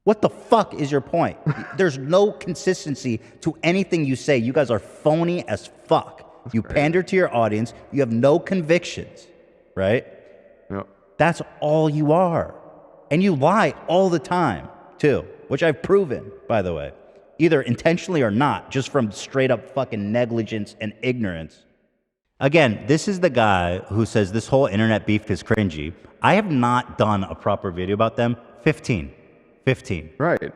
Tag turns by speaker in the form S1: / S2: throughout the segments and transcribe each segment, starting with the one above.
S1: What the fuck is your point? There's no consistency to anything you say. You guys are phony as fuck. You pander to your audience. You have no convictions, right?
S2: Yep.
S1: That's all you are. And you lie all the time, too, which I've proven, by the way. Either intentionally or not, just from straight up fucking negligence and ignorance. Again, this is the guy who says this whole internet beef is cringy. I have not done a proper video about them. 15.
S2: Right.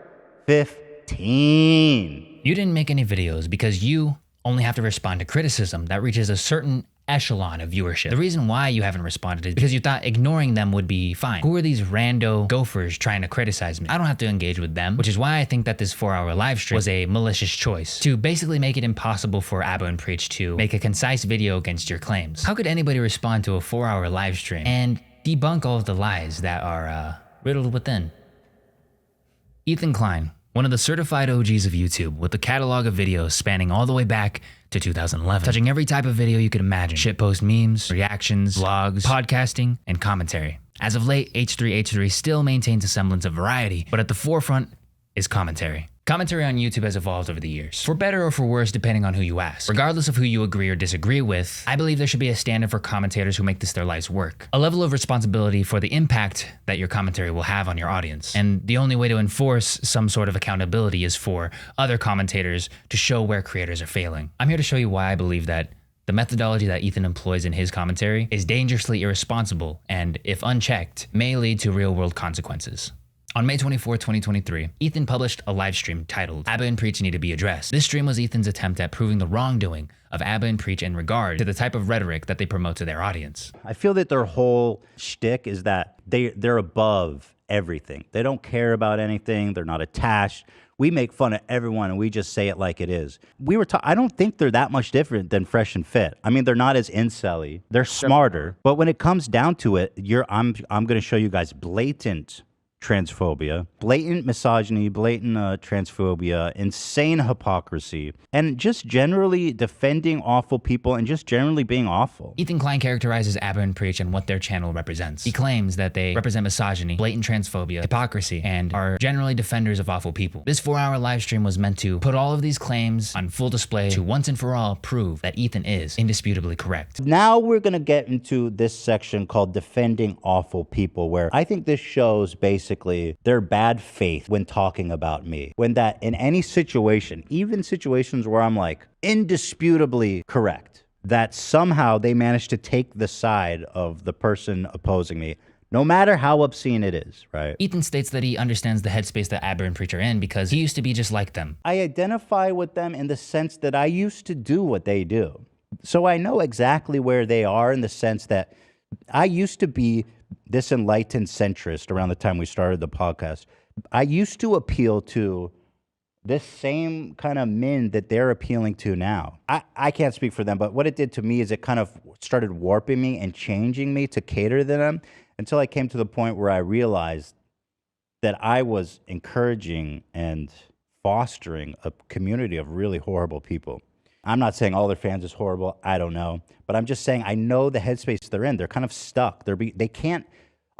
S1: 15.
S3: You didn't make any videos because you only have to respond to criticism that reaches a certain echelon of viewership. The reason why you haven't responded is because you thought ignoring them would be fine. Who are these rando gophers trying to criticize me? I don't have to engage with them, which is why I think that this 4-hour live stream was a malicious choice to basically make it impossible for Abba and Preach to make a concise video against your claims. How could anybody respond to a 4-hour live stream and debunk all of the lies that are riddled within? Ethan Klein, one of the certified OGs of YouTube, with a catalog of videos spanning all the way back to 2011, touching every type of video you could imagine: shitpost memes, reactions, vlogs, podcasting, and commentary. As of late, H3H3 still maintains a semblance of variety, but at the forefront is commentary. Commentary on YouTube has evolved over the years, for better or for worse depending on who you ask. Regardless of who you agree or disagree with, I believe there should be a standard for commentators who make this their life's work. A level of responsibility for the impact that your commentary will have on your audience. And the only way to enforce some sort of accountability is for other commentators to show where creators are failing. I'm here to show you why I believe that the methodology that Ethan employs in his commentary is dangerously irresponsible and, if unchecked, may lead to real-world consequences. On May 24, 2023, Ethan published a live stream titled Abba and Preach Need to Be Addressed. This stream was Ethan's attempt at proving the wrongdoing of Abba and Preach in regard to the type of rhetoric that they promote to their audience.
S1: I feel that their whole shtick is that they're above everything. They don't care about anything. They're not attached. We make fun of everyone and we just say it like it is. I don't think they're that much different than Fresh and Fit. I mean, they're not as incel-y. They're smarter. But when it comes down to it, I'm going to show you guys blatant transphobia, blatant misogyny, blatant transphobia, insane hypocrisy, and just generally defending awful people and just generally being awful.
S3: Ethan Klein characterizes Abba and Preach and what their channel represents. He claims that they represent misogyny, blatant transphobia, hypocrisy, and are generally defenders of awful people. This 4-hour live stream was meant to put all of these claims on full display to once and for all prove that Ethan is indisputably correct.
S1: Now we're going to get into this section called defending awful people, where I think this shows basically their bad faith when talking about me. When that in any situation, even situations where I'm like indisputably correct, that somehow they manage to take the side of the person opposing me, no matter how obscene it is, right?
S3: Ethan states that he understands the headspace that Abba and Preach are in because he used to be just like them.
S1: I identify with them in the sense that I used to do what they do. So I know exactly where they are in the sense that I used to be this enlightened centrist around the time we started the podcast. I used to appeal to this same kind of men that they're appealing to now. I can't speak for them, but what it did to me is it kind of started warping me and changing me to cater to them until I came to the point where I realized that I was encouraging and fostering a community of really horrible people. I'm not saying all their fans is horrible. I don't know. But I'm just saying I know the headspace they're in. They're kind of stuck. They can't.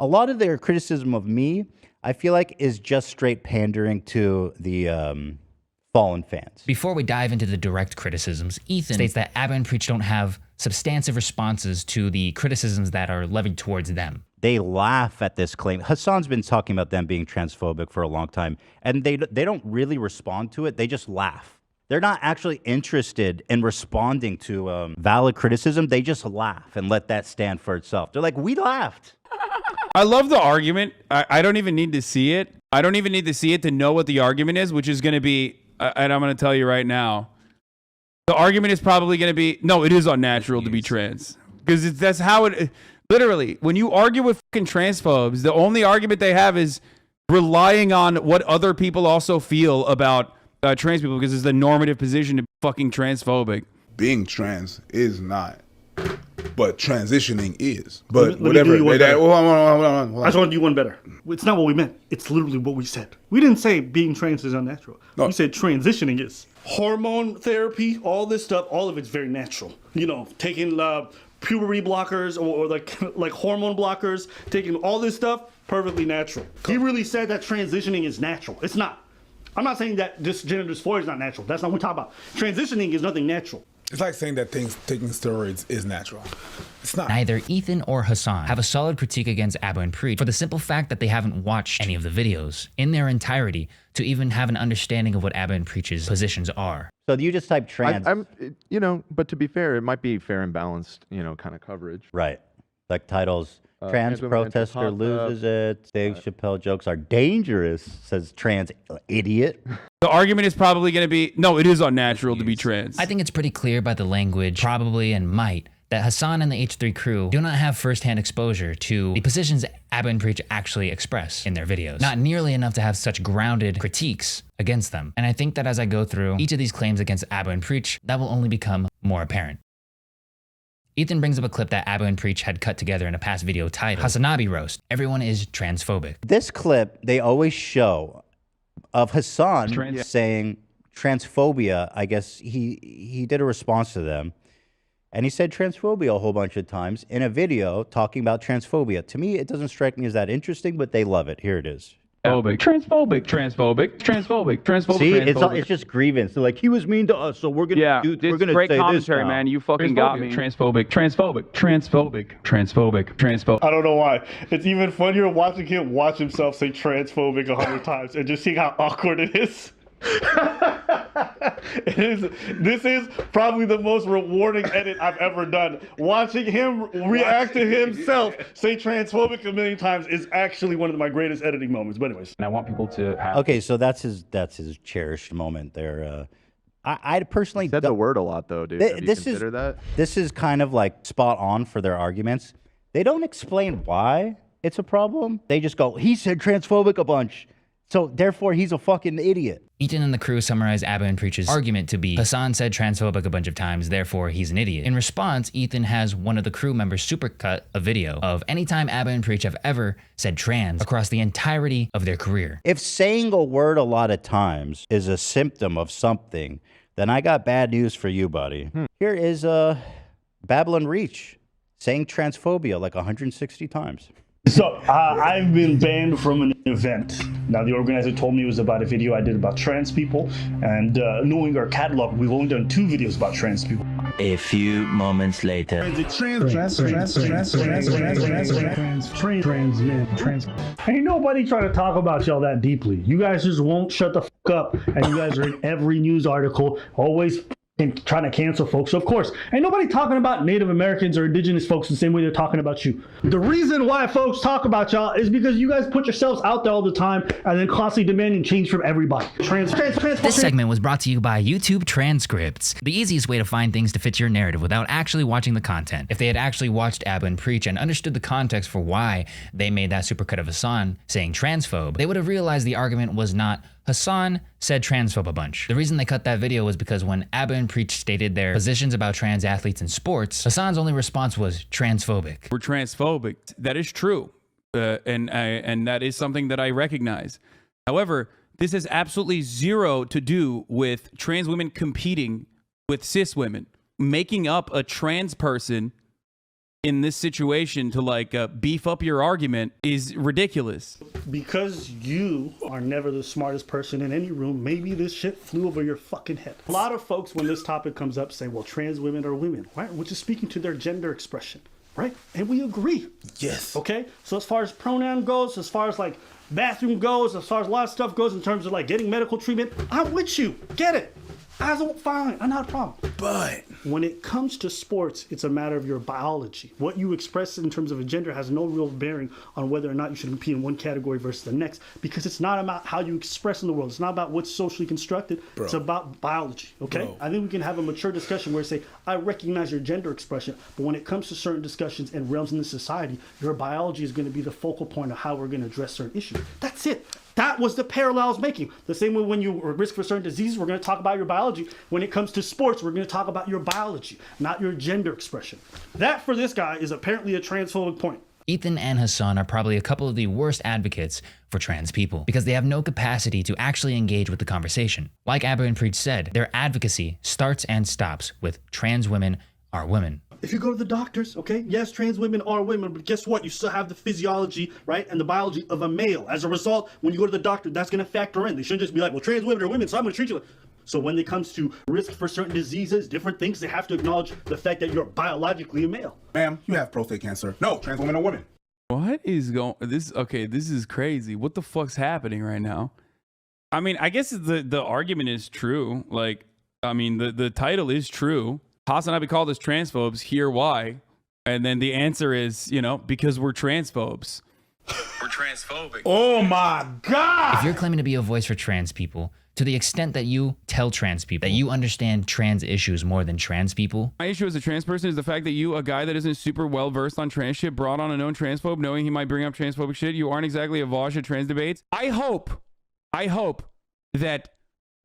S1: A lot of their criticism of me, I feel like, is just straight pandering to the fallen fans.
S3: Before we dive into the direct criticisms, Ethan states that Abba and Preach don't have substantive responses to the criticisms that are levied towards them.
S1: They laugh at this claim. Hassan's been talking about them being transphobic for a long time, and they don't really respond to it. They just laugh. They're not actually interested in responding to valid criticism. They just laugh and let that stand for itself. They're like, we laughed.
S4: I love the argument. I don't even need to see it. I don't even need to see it to know what the argument is, which is going to be, and I'm going to tell you right now, the argument is probably going to be, no, it is unnatural to be trans. Because that's how it, literally, when you argue with fucking transphobes, the only argument they have is relying on what other people also feel about trans people, because it's the normative position to be fucking transphobic.
S5: Being trans is not, but transitioning is. But
S6: let me
S5: whatever.
S6: do you one better.
S5: Hold on.
S6: I just want to do one better. It's not what we meant. It's literally what we said. We didn't say being trans is unnatural.
S5: No.
S6: We said transitioning is. Hormone therapy, all this stuff, all of it's very natural. You know, taking puberty blockers or like hormone blockers, taking all this stuff, perfectly natural. He really said that transitioning is natural. It's not. I'm not saying that this gender dysphoria is not natural. That's not what we talk about. Transitioning is nothing natural.
S7: It's like saying that taking steroids is natural. It's not.
S3: Neither Ethan or Hassan have a solid critique against Abba and Preach for the simple fact that they haven't watched any of the videos in their entirety to even have an understanding of what Abba and Preach's positions are.
S1: So you just type trans.
S2: But to be fair, it might be fair and balanced, kind of coverage.
S1: Right. Like titles. Trans
S2: women enter
S1: protester
S2: hot tub.
S1: loses it. Dave Chappelle jokes are dangerous, says trans idiot.
S4: The argument is probably going to be, no, it is unnatural to be trans.
S3: I think it's pretty clear by the language, probably and might, that Hassan and the H3 crew do not have firsthand exposure to the positions Abba and Preach actually express in their videos. Not nearly enough to have such grounded critiques against them. And I think that as I go through each of these claims against Abba and Preach, that will only become more apparent. Ethan brings up a clip that Abba and Preach had cut together in a past video titled Hassanabi Roast. Everyone is transphobic.
S1: This clip they always show of Hassan saying transphobia. I guess he did a response to them. And he said transphobia a whole bunch of times in a video talking about transphobia. To me, it doesn't strike me as that interesting, but they love it. Here it is.
S8: Transphobic.
S1: See, it's just grievance. They're like, he was mean to us, so we're gonna we're gonna
S8: great
S1: say
S8: commentary,
S1: this now.
S8: man. You fucking got me. Transphobic.
S6: I don't know why. It's even funnier watching him watch himself say transphobic 100 times and just seeing how awkward it is. This is probably the most rewarding edit I've ever done. Watching him react to himself say transphobic a million times is actually one of my greatest editing moments. But anyways,
S8: And I want people to have.
S1: Okay, so that's his cherished moment there. I personally
S2: Said the word a lot though, dude. Have you considered that?
S1: This is kind of like spot on for their arguments. They don't explain why it's a problem. They just go, he said transphobic a bunch, so therefore he's a fucking idiot.
S3: Ethan and the crew summarize Abba and Preach's argument to be Hassan said transphobic a bunch of times, therefore he's an idiot. In response, Ethan has one of the crew members supercut a video of any time Abba and Preach have ever said trans across the entirety of their career.
S1: If saying a word a lot of times is a symptom of something, then I got bad news for you, buddy. Here is Babylon Reach saying transphobia like 160 times.
S6: so I've been banned from an event. Now the organizer told me it was about a video I did about trans people, and knowing our catalog, we've only done 2 videos about trans people.
S9: A few moments later.
S6: Ain't nobody trying to talk about y'all that deeply. You guys just won't shut the fuck up, and you guys are in every news article, always trying to cancel folks. So of course, ain't nobody talking about Native Americans or indigenous folks the same way they're talking about you. The reason why folks talk about y'all is because you guys put yourselves out there all the time and then constantly demanding change from everybody.
S3: This segment was brought to you by YouTube Transcripts, the easiest way to find things to fit your narrative without actually watching the content. If they had actually watched Abba and Preach and understood the context for why they made that supercut of Hassan saying transphobe, they would have realized the argument was not Hassan said transphobe a bunch. The reason they cut that video was because when Abba and Preach stated their positions about trans athletes in sports, Hassan's only response was transphobic.
S4: We're transphobic. That is true. And that is something that I recognize. However, this has absolutely zero to do with trans women competing with cis women. Making up a trans person in this situation to like beef up your argument is ridiculous.
S6: Because you are never the smartest person in any room, maybe this shit flew over your fucking head. A lot of folks, when this topic comes up, say, well, trans women are women, right? Which is speaking to their gender expression, right? And we agree.
S7: Yes.
S6: Okay? So as far as pronoun goes, as far as like bathroom goes, as far as a lot of stuff goes in terms of like getting medical treatment, I'm with you. Get it. Fine, not a problem.
S7: But
S6: when it comes to sports, it's a matter of your biology. What you express in terms of a gender has no real bearing on whether or not you should compete in one category versus the next, because it's not about how you express in the world. It's not about what's socially constructed.
S7: Bro.
S6: It's about biology, okay?
S7: Bro.
S6: I think we can have a mature discussion where say, I recognize your gender expression, but when it comes to certain discussions and realms in the society, your biology is going to be the focal point of how we're going to address certain issues. That's it. That was the parallel I was making. The same way when you are at risk for certain diseases, we're going to talk about your biology. When it comes to sports, we're going to talk about your biology, not your gender expression. That, for this guy, is apparently a transphobic point.
S3: Ethan and Hassan are probably a couple of the worst advocates for trans people because they have no capacity to actually engage with the conversation. Like Abba and Preach said, their advocacy starts and stops with trans women are women.
S6: If you go to the doctors, okay, yes, trans women are women, but guess what? You still have the physiology, right, and the biology of a male. As a result, when you go to the doctor, that's going to factor in. They shouldn't just be like, well, trans women are women, so I'm going to treat you like. So when it comes to risk for certain diseases, different things, they have to acknowledge the fact that you're biologically a male.
S5: Ma'am, you have prostate cancer. No, trans women are women.
S4: What is going? This is crazy. What the fuck's happening right now? I mean, I guess the argument is true. Like, I mean, the title is true. How should I be called as transphobes? Here, why? And then the answer is, you know, because we're transphobes.
S10: We're transphobic.
S7: Oh my God!
S3: If you're claiming to be a voice for trans people, to the extent that you tell trans people that you understand trans issues more than trans people.
S4: My issue as a trans person is the fact that you, a guy that isn't super well versed on trans shit, brought on a known transphobe knowing he might bring up transphobic shit. You aren't exactly a vosh at trans debates. I hope that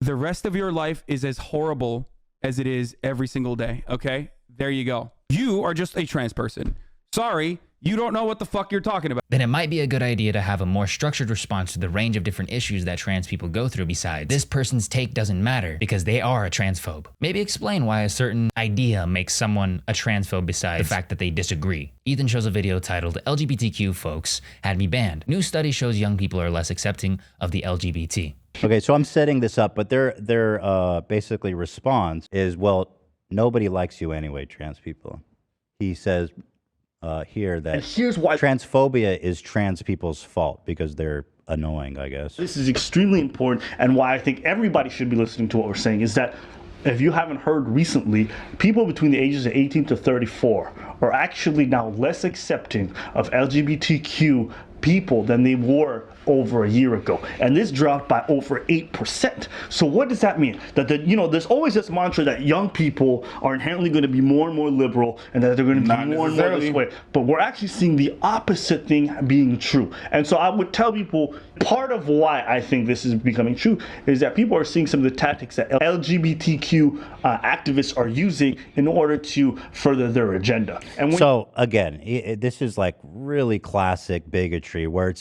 S4: the rest of your life is as horrible as it is every single day, okay? There you go. You are just a trans person. Sorry, you don't know what the fuck you're talking about.
S3: Then it might be a good idea to have a more structured response to the range of different issues that trans people go through besides, this person's take doesn't matter because they are a transphobe. Maybe explain why a certain idea makes someone a transphobe besides the fact that they disagree. Ethan shows a video titled LGBTQ folks had me banned. New study shows young people are less accepting of the LGBT.
S1: Okay, so I'm setting this up, but their basically response is, well, nobody likes you anyway, trans people. He says here that
S6: And here's why
S1: transphobia is trans people's fault because they're annoying, I guess.
S6: this is extremely important, and why I think everybody should be listening to what we're saying is that if you haven't heard recently, people between the ages of 18 to 34 are actually now less accepting of LGBTQ people than they were over a year ago, and this dropped by over 8%. So what does that mean? That there's always this mantra that young people are inherently going to be more and more liberal, and that they're going to be
S5: Not
S6: more and more this
S5: necessarily.
S6: way. But we're actually seeing the opposite thing being true. And so I would tell people, part of why I think this is becoming true is that people are seeing some of the tactics that LGBTQ activists are using in order to further their agenda. And when
S1: So again, this is like really classic bigotry where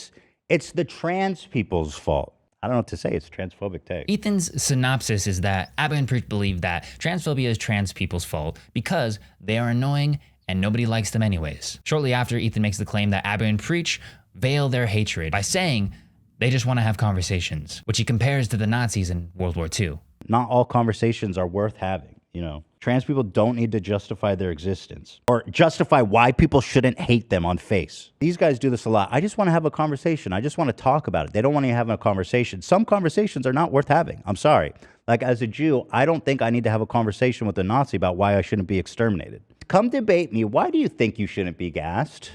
S1: it's the trans people's fault. I don't know what to say. It's a transphobic take.
S3: Ethan's synopsis is that Abba and Preach believe that transphobia is trans people's fault because they are annoying and nobody likes them anyways. Shortly after, Ethan makes the claim that Abba and Preach veil their hatred by saying they just want to have conversations, which he compares to the Nazis in World War II.
S1: Not all conversations are worth having, you know. Trans people don't need to justify their existence or justify why people shouldn't hate them on face. These guys do this a lot. I just want to have a conversation. I just want to talk about it. They don't want to have a conversation. Some conversations are not worth having. I'm sorry. Like as a Jew, I don't think I need to have a conversation with a Nazi about why I shouldn't be exterminated. Come debate me. Why do you think you shouldn't be gassed?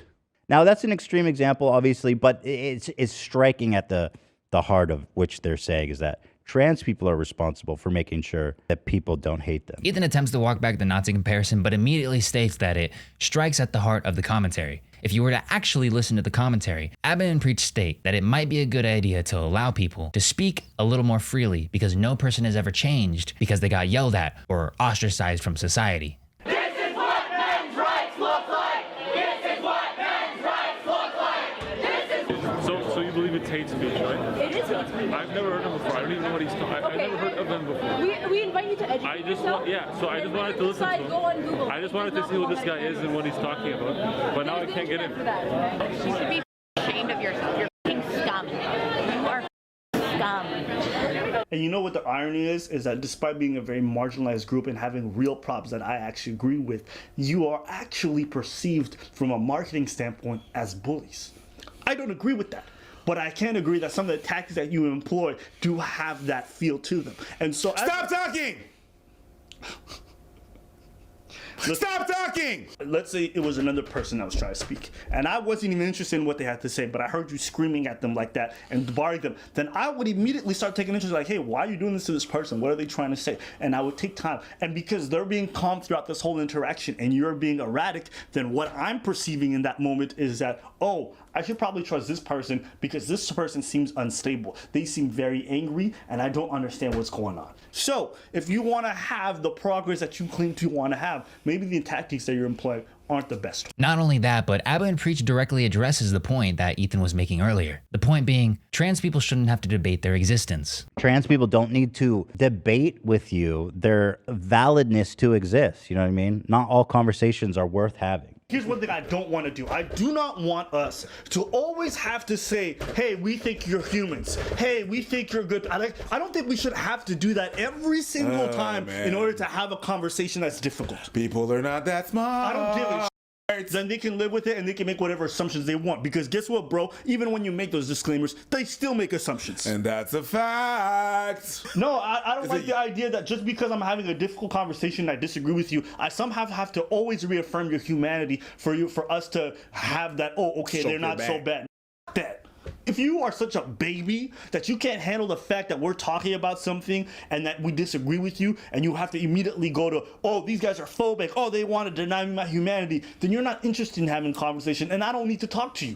S1: Now that's an extreme example, obviously, but it's striking at the heart of which they're saying is that trans people are responsible for making sure that people don't hate them.
S3: Ethan attempts to walk back the Nazi comparison, but immediately states that it strikes at the heart of the commentary. If you were to actually listen to the commentary, Abba and Preach state that it might be a good idea to allow people to speak a little more freely because no person has ever changed because they got yelled at or ostracized from society.
S10: This is what men's rights look like. This is what men's rights look like. This is.
S11: So you believe it's hate speech, right?
S12: It is hate speech.
S11: I've never heard him before. I don't even know what he's talking. I've never heard of him before.
S12: We invite you to educate yourself.
S11: So I just wanted to listen to him.
S12: Go on Google.
S11: I just wanted to see who this guy is and what he's talking about. But now I can't get in.
S12: You should be ashamed of yourself. You're f***ing scum. You are scum.
S6: And you know what the irony is that despite being a very marginalized group and having real problems that I actually agree with, you are actually perceived from a marketing standpoint as bullies. I don't agree with that. But I can agree that some of the tactics that you employ do have that feel to them. And so
S5: Stop talking! Stop talking!
S6: Let's say it was another person that was trying to speak, and I wasn't even interested in what they had to say, but I heard you screaming at them like that and barring them, then I would immediately start taking interest, like, hey, why are you doing this to this person? What are they trying to say? And I would take time. And because they're being calm throughout this whole interaction and you're being erratic, then what I'm perceiving in that moment is that, oh, I should probably trust this person because this person seems unstable. They seem very angry and I don't understand what's going on. So if you want to have the progress that you claim to want to have, maybe the tactics that you're employing aren't the best.
S3: Not only that, but Abba and Preach directly addresses the point that Ethan was making earlier. The point being, trans people shouldn't have to debate their existence.
S1: Trans people don't need to debate with you their validness to exist. You know what I mean? Not all conversations are worth having.
S6: Here's one thing I don't want to do. I do not want us to always have to say, hey, we think you're humans. Hey, we think you're good. I don't think we should have to do that every single time in order to have a conversation that's difficult.
S5: People are not that smart.
S6: I don't give a shit. Then they can live with it and they can make whatever assumptions they want. Because guess what, bro? Even when you make those disclaimers, they still make assumptions.
S5: And that's a fact.
S6: No, I don't like the idea that just because I'm having a difficult conversation, I disagree with you, I somehow have to always reaffirm your humanity for us to have that, oh, okay, they're not so bad. That. If you are such a baby that you can't handle the fact that we're talking about something and that we disagree with you and you have to immediately go to, oh, these guys are phobic, oh, they want to deny me my humanity, then you're not interested in having a conversation and I don't need to talk to you.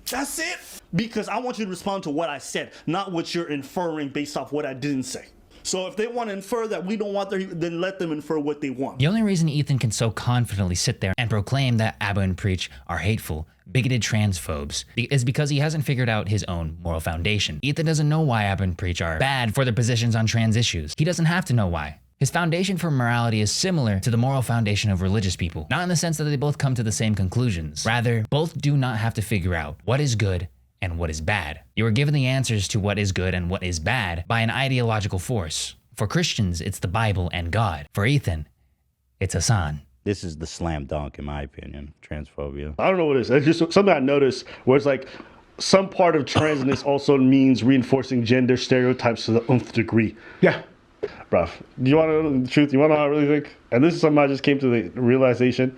S6: That's it. Because I want you to respond to what I said, not what you're inferring based off what I didn't say. So if they want to infer that we don't want their, then let them infer what they want.
S3: The only reason Ethan can so confidently sit there and proclaim that Abba and Preach are hateful, bigoted transphobes is because he hasn't figured out his own moral foundation. Ethan doesn't know why Abba and Preach are bad for their positions on trans issues. He doesn't have to know why. His foundation for morality is similar to the moral foundation of religious people, not in the sense that they both come to the same conclusions. Rather, both do not have to figure out what is good and what is bad. You are given the answers to what is good and what is bad by an ideological force. For Christians, it's the Bible and God. For Ethan, it's Hassan.
S1: This is the slam dunk, in my opinion, transphobia.
S6: I don't know what it is. It's just something I noticed where it's like some part of transness also means reinforcing gender stereotypes to the nth degree.
S7: Yeah.
S6: Bruh, do you want to know the truth? You want to know how I really think? And this is something I just came to the realization.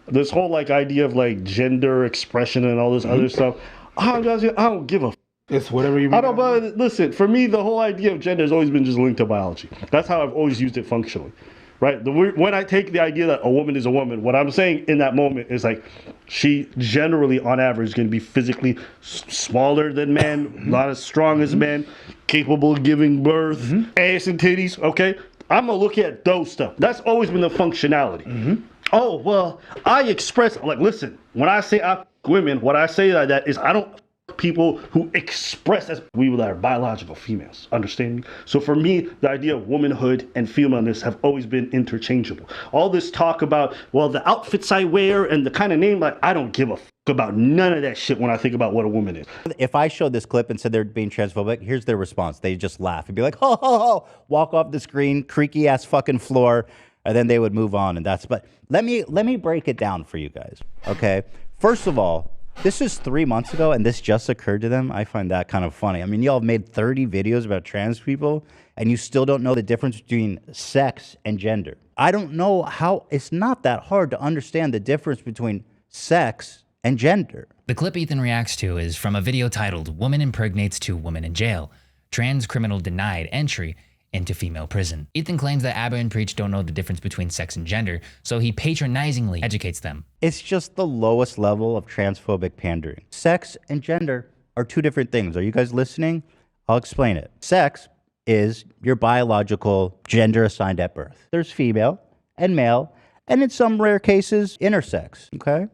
S6: This whole like idea of like gender expression and all this other stuff. I don't give a.
S7: It's whatever you.
S6: I don't. But listen, for me, the whole idea of gender has always been just linked to biology. That's how I've always used it functionally, right? When I take the idea that a woman is a woman, what I'm saying in that moment is like, she generally, on average, is going to be physically smaller than men, not as strong as men, capable of giving birth, ass and titties. Okay, I'm gonna look at those stuff. That's always been the functionality. Oh well, I express like, listen, when I say I women, what I say like that is I don't people who express as we are biological females. Understand me? So for me, the idea of womanhood and femaleness have always been interchangeable. All this talk about, well, the outfits I wear and the kind of name, like, I don't give a about none of that shit when I think about what a woman is.
S1: If I showed this clip and said they're being transphobic, here's their response. They just laugh and be like, ho, ho, ho, walk off the screen, creaky ass fucking floor, and then they would move on. And that's, but let me break it down for you guys. Okay. First of all, this is 3 months ago, and this just occurred to them. I find that kind of funny. I mean, y'all have made 30 videos about trans people, and you still don't know the difference between sex and gender. I don't know how, it's not that hard to understand the difference between sex and gender.
S3: The clip Ethan reacts to is from a video titled "Woman Impregnates to Woman in Jail. Trans Criminal Denied Entry into Female Prison." Ethan claims that Abba and Preach don't know the difference between sex and gender, so he patronizingly educates them.
S1: It's just the lowest level of transphobic pandering. Sex and gender are two different things. Are you guys listening? I'll explain it. Sex is your biological gender assigned at birth. There's female and male, and in some rare cases, intersex, okay?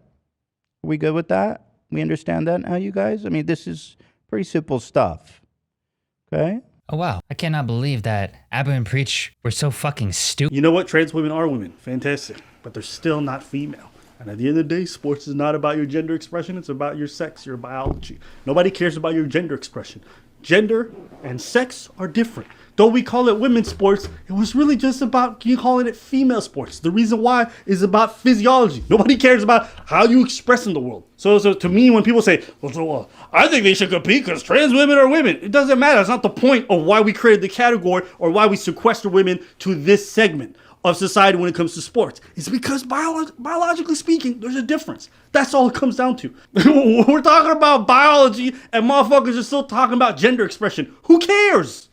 S1: Are we good with that? We understand that now, you guys? I mean, this is pretty simple stuff, okay?
S3: Oh wow, I cannot believe that Abba and Preach were so fucking stupid.
S6: You know what? Trans women are women. Fantastic. But they're still not female. And at the end of the day, sports is not about your gender expression. It's about your sex, your biology. Nobody cares about your gender expression. Gender and sex are different. Though we call it women's sports, it was really just about you calling it female sports. The reason why is about physiology. Nobody cares about how you express in the world. So to me, when people say, well, I think they should compete because trans women are women, it doesn't matter. It's not the point of why we created the category or why we sequester women to this segment of society when it comes to sports. It's because biologically speaking, there's a difference. That's all it comes down to. We're talking about biology and motherfuckers are still talking about gender expression. Who cares?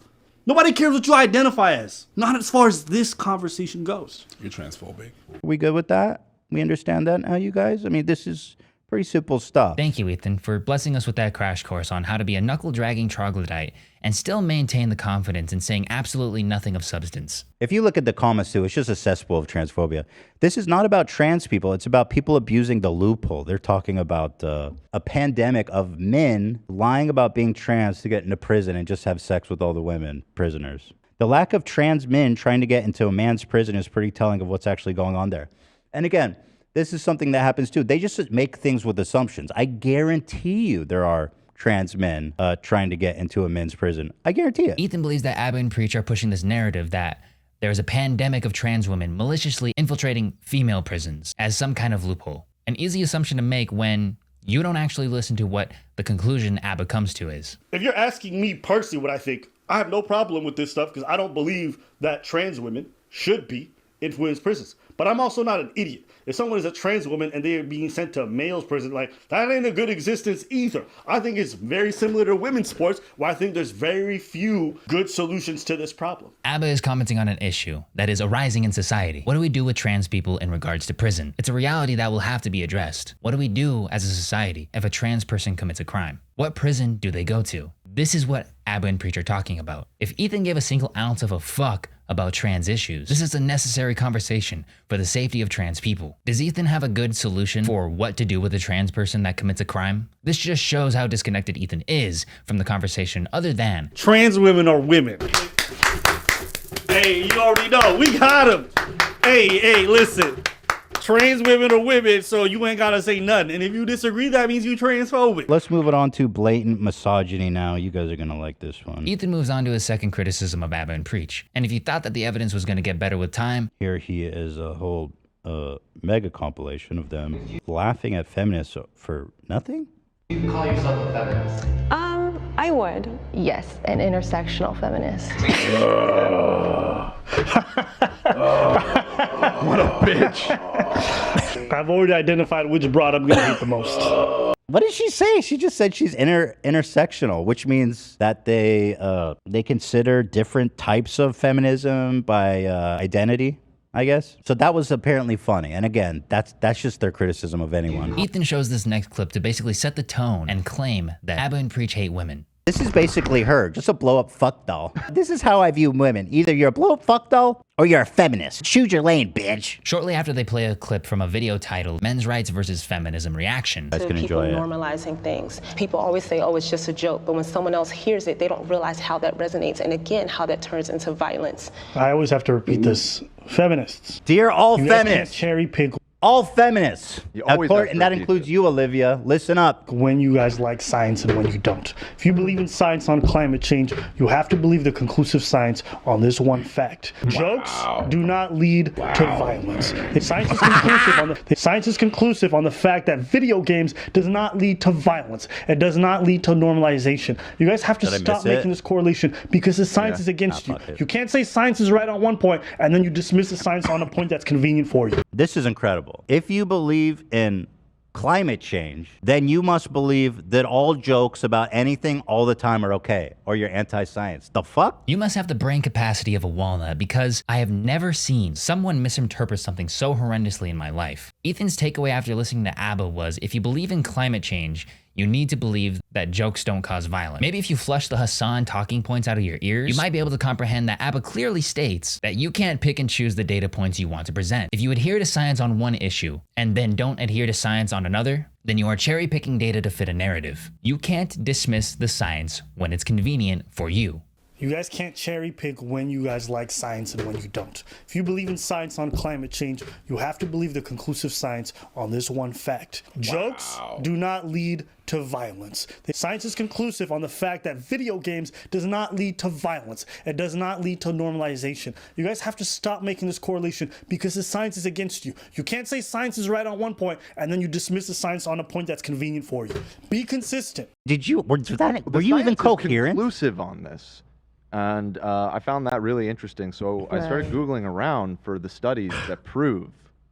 S6: Nobody cares what you identify as. Not as far as this conversation goes.
S5: You're transphobic.
S1: Are we good with that? We understand that now, you guys? I mean, this is Pretty simple stuff.
S3: Thank you, Ethan, for blessing us with that crash course on how to be a knuckle-dragging troglodyte and still maintain the confidence in saying absolutely nothing of substance.
S1: If you look at the comments too, it's just a cesspool of transphobia. This is not about trans people. It's about people abusing the loophole. They're talking about a pandemic of men lying about being trans to get into prison and just have sex with all the women prisoners. The lack of trans men trying to get into a man's prison is pretty telling of what's actually going on there. And again, this is something that happens too. They just make things with assumptions. I guarantee you there are trans men trying to get into a men's prison. I guarantee it.
S3: Ethan believes that Abba and Preach are pushing this narrative that there is a pandemic of trans women maliciously infiltrating female prisons as some kind of loophole. An easy assumption to make when you don't actually listen to what the conclusion Abba comes to is.
S6: If you're asking me personally what I think, I have no problem with this stuff because I don't believe that trans women should be in women's prisons. But I'm also not an idiot. If someone is a trans woman and they're being sent to a male's prison, like, that ain't a good existence either. I think it's very similar to women's sports, where I think there's very few good solutions to this problem.
S3: Abba is commenting on an issue that is arising in society. What do we do with trans people in regards to prison? It's a reality that will have to be addressed. What do we do as a society if a trans person commits a crime? What prison do they go to? This is what Abba and Preach are talking about. If Ethan gave a single ounce of a fuck about trans issues, this is a necessary conversation for the safety of trans people. Does Ethan have a good solution for what to do with a trans person that commits a crime? This just shows how disconnected Ethan is from the conversation other than
S6: trans women are women. Hey, you already know, we got them. Hey, listen. Trans women are women, so you ain't gotta say nothing. And if you disagree, that means you transphobic.
S1: Let's move it on to blatant misogyny now. You guys are gonna like this one.
S3: Ethan moves on to his second criticism of Abba and Preach. And if you thought that the evidence was gonna get better with time,
S1: here he is, a whole mega compilation of them laughing at feminists for nothing.
S13: You call yourself a feminist?
S14: I would. Yes, an intersectional feminist.
S6: What a bitch. I've already identified which broad I'm gonna hate the most.
S1: What did she say? She just said she's intersectional, which means that they consider different types of feminism by identity, I guess. So that was apparently funny. And again, that's just their criticism of anyone.
S3: Ethan shows this next clip to basically set the tone and claim that Abba and Preach hate women.
S1: This is basically her, just a blow-up fuck doll. This is how I view women. Either you're a blow-up fuck doll or you're a feminist. Choose your lane, bitch.
S3: Shortly after they play a clip from a video titled Men's Rights versus Feminism Reaction.
S1: I can enjoy it.
S14: Normalizing things. People always say, oh, it's just a joke. But when someone else hears it, they don't realize how that resonates. And again, how that turns into violence.
S6: I always have to repeat this. Feminists.
S1: Dear all feminists.
S6: Cherry pick.
S1: All feminists.
S2: And
S1: that includes you, Olivia. Listen up.
S6: When you guys like science and when you don't. If you believe in science on climate change, you have to believe the conclusive science on this one fact. Jokes do not lead to violence. Science is conclusive on the fact that video games does not lead to violence. It does not lead to normalization. You guys have to stop making this correlation because the science is against you. You can't say science is right on one point and then you dismiss the science on a point that's convenient for you.
S1: This is incredible. If you believe in climate change, then you must believe that all jokes about anything all the time are okay, or you're anti-science. The fuck?
S3: You must have the brain capacity of a walnut, because I have never seen someone misinterpret something so horrendously in my life. Ethan's takeaway after listening to Abba was, if you believe in climate change, you need to believe that jokes don't cause violence. Maybe if you flush the Hassan talking points out of your ears, you might be able to comprehend that Abba clearly states that you can't pick and choose the data points you want to present. If you adhere to science on one issue and then don't adhere to science on another, then you are cherry picking data to fit a narrative. You can't dismiss the science when it's convenient for you.
S6: You guys can't cherry pick when you guys like science and when you don't. If you believe in science on climate change, you have to believe the conclusive science on this one fact. Jokes do not lead to violence. The science is conclusive on the fact that video games does not lead to violence. It does not lead to normalization. You guys have to stop making this correlation because the science is against you. You can't say science is right on one point and then you dismiss the science on a point that's convenient for you. Be consistent.
S1: Were you even coherent?
S2: Conclusive on this. And I found that really interesting. So I started Googling around for the studies that prove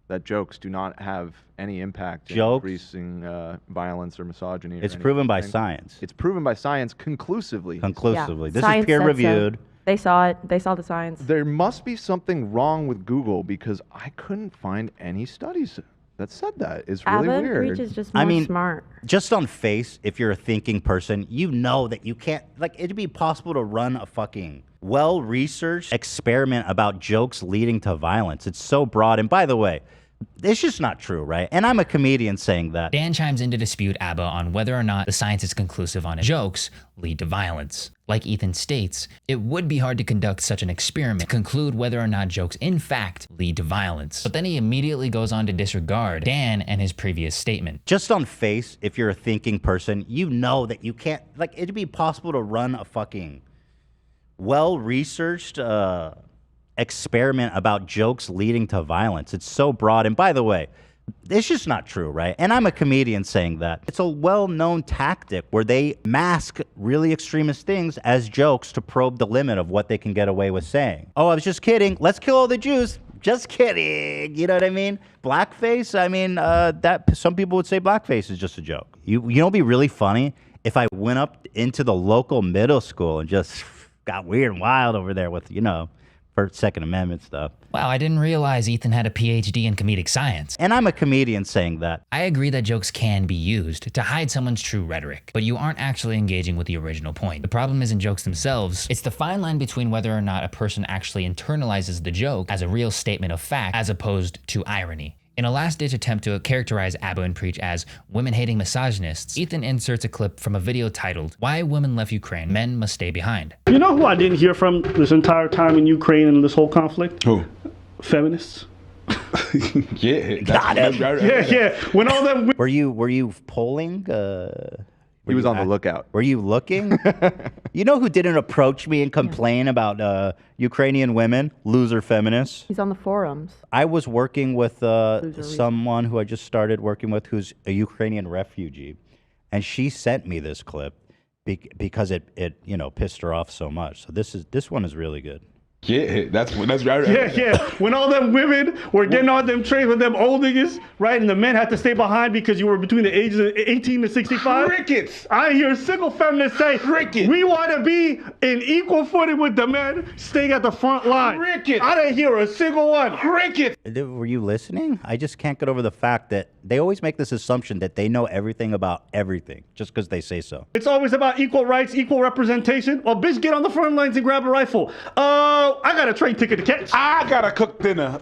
S2: that jokes do not have any impact in increasing violence or misogyny.
S1: It's proven by science.
S2: It's proven by science conclusively.
S1: Conclusively.
S15: Yeah.
S1: This
S15: Science
S1: is peer
S15: said so.
S1: reviewed.
S15: They saw it. They saw the science.
S2: There must be something wrong with Google because I couldn't find any studies that said that. It's really
S15: Abba
S2: weird.
S15: Preach is just more smart.
S1: Just on face, if you're a thinking person, you know that you can't, like, it'd be possible to run a fucking well-researched experiment about jokes leading to violence. It's so broad. And by the way, it's just not true, right? And I'm a comedian saying that.
S3: Dan chimes in to dispute Abba on whether or not the science is conclusive on jokes lead to violence. Like Ethan states, it would be hard to conduct such an experiment to conclude whether or not jokes in fact lead to violence. But then he immediately goes on to disregard Dan and his previous statement.
S1: Just on face, if you're a thinking person, you know that you can't, like, it'd be possible to run a fucking well-researched experiment about jokes leading to violence. It's so broad. And by the way, it's just not true, right? And I'm a comedian saying that. It's a well-known tactic where they mask really extremist things as jokes to probe the limit of what they can get away with saying. Oh, I was just kidding. Let's kill all the Jews. Just kidding. You know what I mean? Blackface, I mean, that some people would say blackface is just a joke. You know what'd be really funny? If I went up into the local middle school and just got weird and wild over there with, you know, First, Second Amendment stuff.
S3: Wow, I didn't realize Ethan had a PhD in comedic science.
S1: And I'm a comedian saying that.
S3: I agree that jokes can be used to hide someone's true rhetoric, but you aren't actually engaging with the original point. The problem isn't jokes themselves. It's the fine line between whether or not a person actually internalizes the joke as a real statement of fact as opposed to irony. In a last-ditch attempt to characterize Abba and Preach as women-hating misogynists, Ethan inserts a clip from a video titled, "Why Women Left Ukraine, Men Must Stay Behind."
S6: You know who I didn't hear from this entire time in Ukraine and this whole conflict?
S5: Who?
S6: Feminists.
S5: Yeah.
S1: Got him.
S6: Yeah. When all them...
S1: Were you polling?
S2: He was on the lookout.
S1: Were you looking? You know who didn't approach me and complain about Ukrainian women? Loser feminists.
S15: He's on the forums.
S1: I was working with someone who I just started working with who's a Ukrainian refugee. And she sent me this clip because it you know, pissed her off so much. So this one is really good.
S5: Yeah, that's right.
S6: Yeah. When all them women were getting all them trains with them old niggas, right? And the men had to stay behind because you were between the ages of 18 to 65.
S5: Crickets.
S6: I hear a single feminist say,
S5: Cricket.
S6: We want to be in equal footing with the men staying at the front line.
S5: Cricket.
S6: I didn't hear a single one.
S5: Cricket.
S1: Were you listening? I just can't get over the fact that they always make this assumption that they know everything about everything just because they say so.
S6: It's always about equal rights, equal representation. Well, bitch, get on the front lines and grab a rifle. I got a train ticket to catch.
S5: I gotta cook dinner.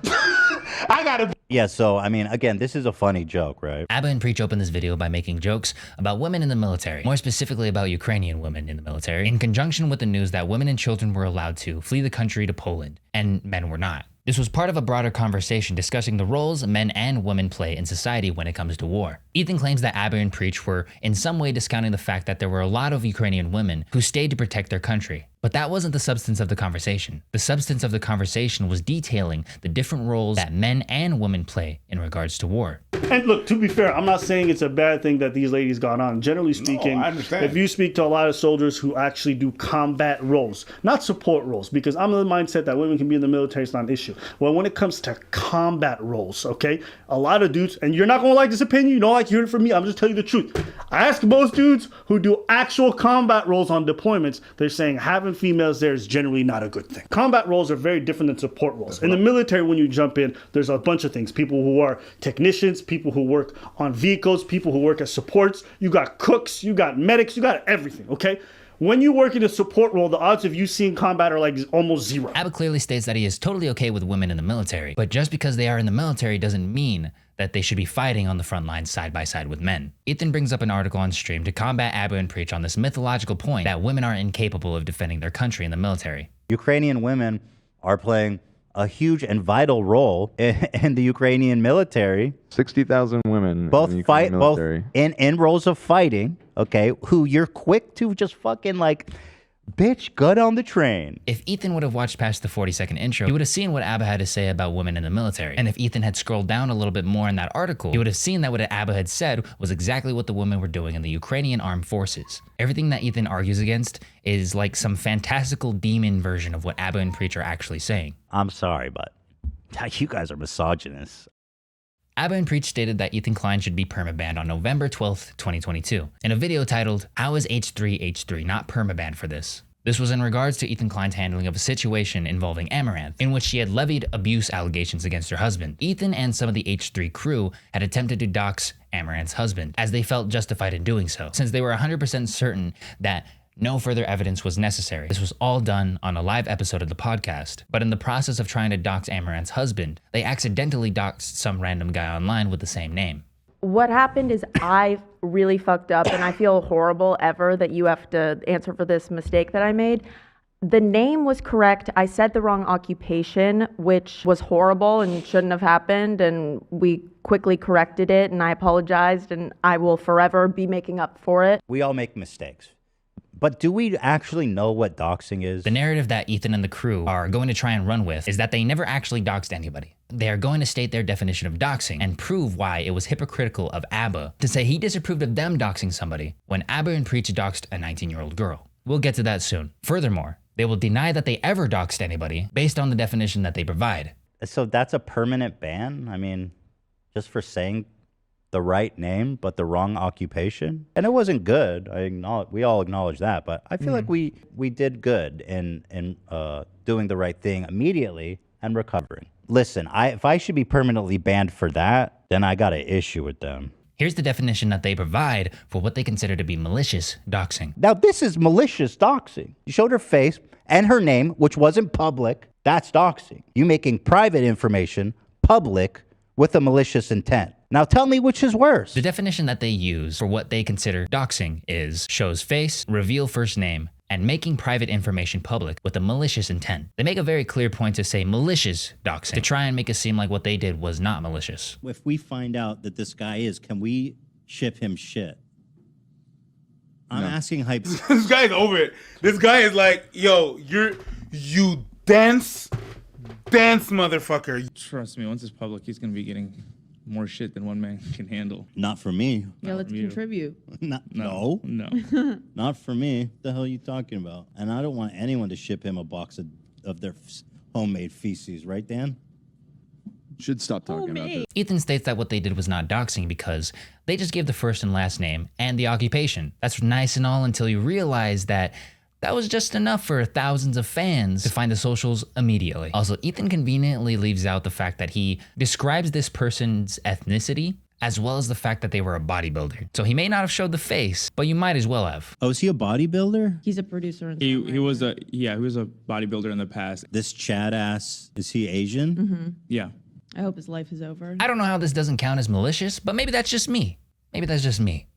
S5: I gotta.
S1: Yeah, so, I mean, again, this is a funny joke, right?
S3: Abba and Preach opened this video by making jokes about women in the military, more specifically about Ukrainian women in the military, in conjunction with the news that women and children were allowed to flee the country to Poland, and men were not. This was part of a broader conversation discussing the roles men and women play in society when it comes to war. Ethan claims that Abba and Preach were in some way discounting the fact that there were a lot of Ukrainian women who stayed to protect their country. But that wasn't the substance of the conversation. The substance of the conversation was detailing the different roles that men and women play in regards to war.
S6: And look, to be fair, I'm not saying it's a bad thing that these ladies got on. Generally speaking,
S5: I understand.
S6: If you speak to a lot of soldiers who actually do combat roles, not support roles, because I'm of the mindset that women can be in the military, it's not an issue. Well, when it comes to combat roles, okay, a lot of dudes, and you're not going to like this opinion, you don't like hearing it from me, I'm just telling you the truth. I ask most dudes who do actual combat roles on deployments, they're saying having females there is generally not a good thing. Combat roles are very different than support roles. In the military, when you jump in, there's a bunch of things. People who are technicians, people who work on vehicles, people who work as supports, you got cooks, you got medics, you got everything, okay? When you work in a support role, the odds of you seeing combat are like almost zero.
S3: Abba clearly states that he is totally okay with women in the military, but just because they are in the military doesn't mean that they should be fighting on the front lines side by side with men. Ethan brings up an article on stream to combat Abba and Preach on this mythological point that women are incapable of defending their country in the military.
S1: Ukrainian women are playing a huge and vital role in the Ukrainian military.
S2: 60,000 women
S1: both
S2: in the
S1: fight
S2: military.
S1: both in roles of fighting, okay, who you're quick to just fucking like, bitch, gut on the train.
S3: If Ethan would have watched past the 40-second intro, he would have seen what Abba had to say about women in the military. And if Ethan had scrolled down a little bit more in that article, he would have seen that what Abba had said was exactly what the women were doing in the Ukrainian armed forces. Everything that Ethan argues against is like some fantastical demon version of what Abba and Preach are actually saying.
S1: I'm sorry, but you guys are misogynists.
S3: Abba and Preach stated that Ethan Klein should be perma-banned on November 12th, 2022, in a video titled, "How is H3H3 not perma-banned for this?" This was in regards to Ethan Klein's handling of a situation involving Amaranth, in which she had levied abuse allegations against her husband. Ethan and some of the H3 crew had attempted to dox Amaranth's husband, as they felt justified in doing so, since they were 100% certain that no further evidence was necessary. This was all done on a live episode of the podcast. But in the process of trying to dox Amaranth's husband, they accidentally doxed some random guy online with the same name.
S15: What happened is I really fucked up, and I feel horrible ever that you have to answer for this mistake that I made. The name was correct. I said the wrong occupation, which was horrible and shouldn't have happened, and we quickly corrected it, and I apologized, and I will forever be making up for it.
S1: We all make mistakes. But do we actually know what doxing is?
S3: The narrative that Ethan and the crew are going to try and run with is that they never actually doxed anybody. They are going to state their definition of doxing and prove why it was hypocritical of ABBA to say he disapproved of them doxing somebody when ABBA and Preach doxed a 19-year-old girl. We'll get to that soon. Furthermore, they will deny that they ever doxed anybody based on the definition that they provide.
S1: So that's a permanent ban? I mean, just for saying the right name, but the wrong occupation? And it wasn't good. We all acknowledge that, but I feel like we did good in doing the right thing immediately and recovering. Listen, if I should be permanently banned for that, then I got an issue with them.
S3: Here's the definition that they provide for what they consider to be malicious doxing.
S1: Now, this is malicious doxing. You showed her face and her name, which wasn't public. That's doxing. You making private information public with a malicious intent. Now tell me which is worse.
S3: The definition that they use for what they consider doxing is shows face, reveal first name, and making private information public with a malicious intent. They make a very clear point to say malicious doxing to try and make it seem like what they did was not malicious.
S16: If we find out that this guy is, can we ship him shit? I'm asking hype.
S7: This guy's over it. This guy is like, yo, you dense motherfucker.
S17: Trust me, once it's public, he's gonna be getting more shit than one man can handle.
S16: Not for me.
S18: Yeah, let's contribute.
S16: No. Not for me. What the hell are you talking about? And I don't want anyone to ship him a box of their homemade feces, right, Dan?
S2: Should stop talking about this.
S3: Ethan states that what they did was not doxing because they just gave the first and last name and the occupation. That's nice and all until you realize that that was just enough for thousands of fans to find the socials immediately. Also, Ethan conveniently leaves out the fact that he describes this person's ethnicity as well as the fact that they were a bodybuilder. So he may not have showed the face, but you might as well have.
S16: Oh, is he a bodybuilder?
S18: He's a producer.
S17: He was a bodybuilder in the past.
S16: This Chad ass, is he Asian?
S18: Mm-hmm.
S17: Yeah.
S18: I hope his life is over.
S3: I don't know how this doesn't count as malicious, but maybe that's just me.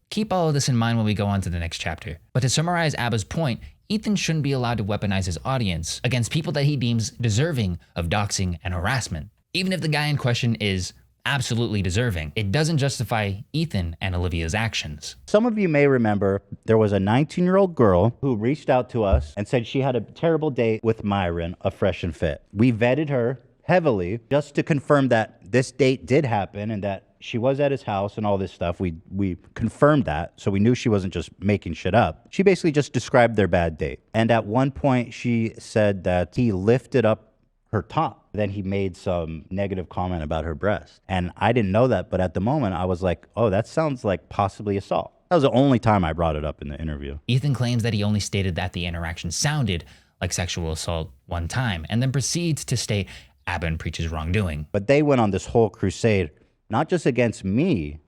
S3: Keep all of this in mind when we go on to the next chapter. But to summarize ABBA's point, Ethan shouldn't be allowed to weaponize his audience against people that he deems deserving of doxing and harassment. Even if the guy in question is absolutely deserving, it doesn't justify Ethan and Olivia's actions.
S1: Some of you may remember there was a 19-year-old girl who reached out to us and said she had a terrible date with Myron of Fresh and Fit. We vetted her heavily just to confirm that this date did happen and that she was at his house and all this stuff. We confirmed that, so we knew she wasn't just making shit up. She basically just described their bad date. And at one point, she said that he lifted up her top. Then he made some negative comment about her breast. And I didn't know that, but at the moment, I was like, oh, that sounds like possibly assault. That was the only time I brought it up in the interview.
S3: Ethan claims that he only stated that the interaction sounded like sexual assault one time, and then proceeds to state ABBA and Preach's wrongdoing.
S1: But they went on this whole crusade, not just against me,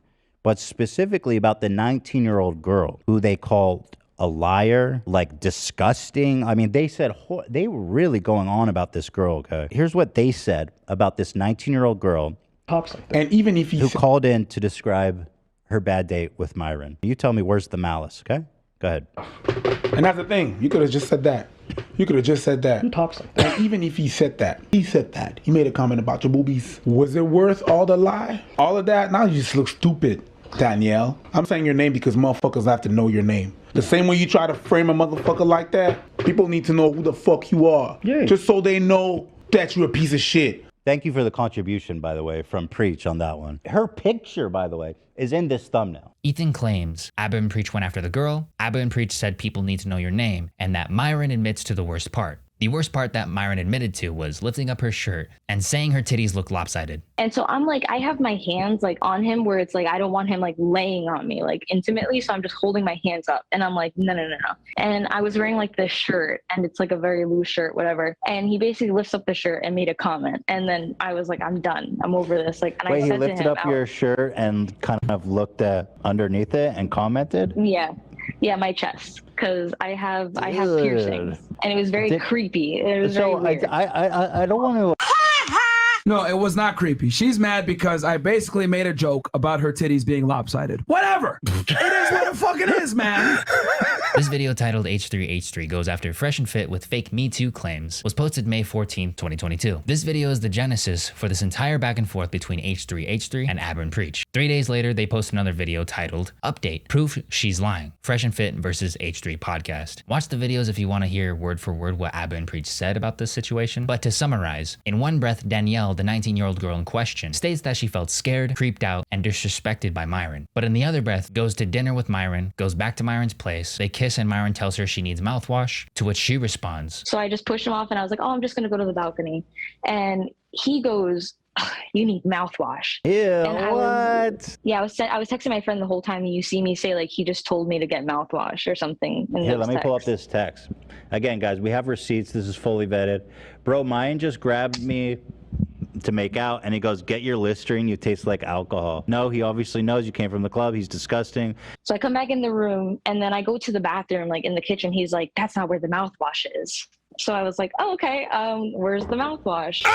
S1: but specifically about the 19-year-old girl who they called a liar, like disgusting. I mean, they said, they were really going on about this girl, okay? Here's what they said about this 19-year-old girl
S7: and even if
S1: who called in to describe her bad date with Myron. You tell me, where's the malice, okay? Go ahead.
S7: And that's the thing. You could have just said that. You could have just said that.
S6: Who talks like that?
S7: And even if he said that, he made a comment about your boobies. Was it worth all the lie? All of that? Now you just look stupid, Danielle. I'm saying your name because motherfuckers have to know your name. The same way you try to frame a motherfucker like that, people need to know who the fuck you are. Yeah. Just so they know that you're a piece of shit.
S1: Thank you for the contribution, by the way, from Preach on that one. Her picture, by the way, is in this thumbnail.
S3: Ethan claims ABBA and Preach went after the girl, ABBA and Preach said people need to know your name, and that Myron admits to the worst part. The worst part that Myron admitted to was lifting up her shirt and saying her titties look lopsided.
S19: And so I'm like, I have my hands like on him where it's like, I don't want him like laying on me like intimately. So I'm just holding my hands up and I'm like, no. And I was wearing like this shirt and it's like a very loose shirt, whatever. And he basically lifts up the shirt and made a comment. And then I was like, I'm done. I'm over this. Like, and
S1: Wait,
S19: I
S1: he
S19: said
S1: lifted
S19: to him,
S1: up your shirt and kind of looked at underneath it and commented?
S19: Yeah, my chest, because I have piercings, and it was very creepy. It was very weird.
S1: I don't want to.
S20: No, it was not creepy. She's mad because I basically made a joke about her titties being lopsided. Whatever. It is what it fucking is, man.
S3: This video titled H3H3 goes after Fresh and Fit with fake Me Too claims was posted May 14, 2022. This video is the genesis for this entire back and forth between H3H3 and Aber and Preach. 3 days later, they post another video titled Update, Proof She's Lying, Fresh and Fit versus H3 podcast. Watch the videos if you want to hear word for word what Aber and Preach said about this situation. But to summarize, in one breath, Danielle, the 19-year-old girl in question, states that she felt scared, creeped out, and disrespected by Myron. But in the other breath, goes to dinner with Myron, goes back to Myron's place, they kiss and Myron tells her she needs mouthwash, to which she responds.
S19: So I just pushed him off and I was like, oh, I'm just going to go to the balcony. And he goes, you need mouthwash.
S1: Yeah,
S19: I was texting my friend the whole time, and you see me say like he just told me to get mouthwash or something.
S1: Here, let me pull up this text. Again, guys, we have receipts. This is fully vetted. Bro, mine just grabbed me to make out, and he goes, get your Listerine, you taste like alcohol. No, he obviously knows you came from the club. He's disgusting.
S19: So I come back in the room, and then I go to the bathroom, like in the kitchen. He's like, that's not where the mouthwash is. So I was like, oh, okay, where's the mouthwash?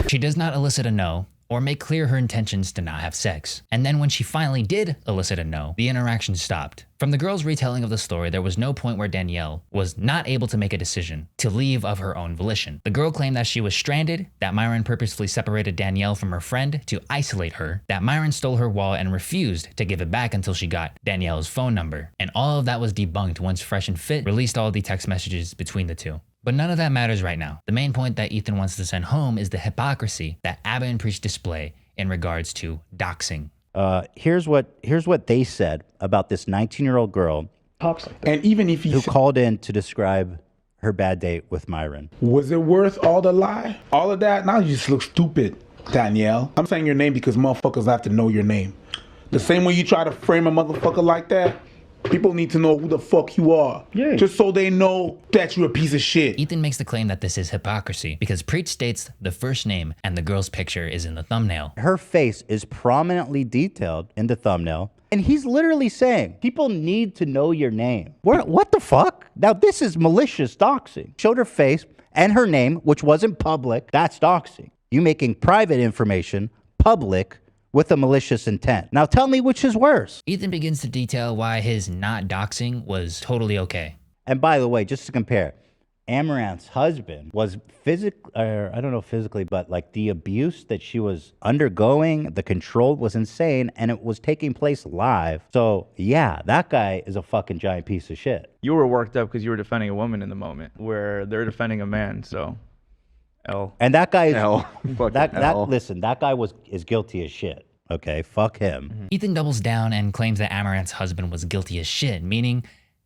S3: She does not elicit a no or make clear her intentions to not have sex. And then when she finally did elicit a no, the interaction stopped. From the girl's retelling of the story, there was no point where Danielle was not able to make a decision to leave of her own volition. The girl claimed that she was stranded, that Myron purposefully separated Danielle from her friend to isolate her, that Myron stole her wallet and refused to give it back until she got Danielle's phone number. And all of that was debunked once Fresh and Fit released all the text messages between the two. But none of that matters right now. The main point that Ethan wants to send home is the hypocrisy that Aber and Preach display in regards to doxing.
S1: Here's what they said about this 19-year-old girl.
S7: Talks like that. And even if
S1: who called in to describe her bad date with Myron.
S7: Was it worth all the lie? All of that? Now you just look stupid, Danielle. I'm saying your name because motherfuckers have to know your name. The same way you try to frame a motherfucker like that, people need to know who the fuck you are. Yeah. Just so they know that you're a piece of shit.
S3: Ethan makes the claim that this is hypocrisy because Preach states the first name and the girl's picture is in the thumbnail.
S1: Her face is prominently detailed in the thumbnail. And he's literally saying, people need to know your name. What the fuck? Now this is malicious doxing. Showed her face and her name, which wasn't public. That's doxing. You making private information public with a malicious intent. Now tell me which is worse.
S3: Ethan begins to detail why his not doxing was totally okay.
S1: And by the way, just to compare, Amaranth's husband was I don't know physically, but like the abuse that she was undergoing, the control was insane, and it was taking place live. So yeah, that guy is a fucking giant piece of shit.
S17: You were worked up because you were defending a woman in the moment where they're defending a man, so L.
S1: And that guy is
S2: L.
S1: Listen, that guy is guilty as shit. Okay, fuck him.
S3: Ethan doubles down and claims that Amaranth's husband was guilty as shit, meaning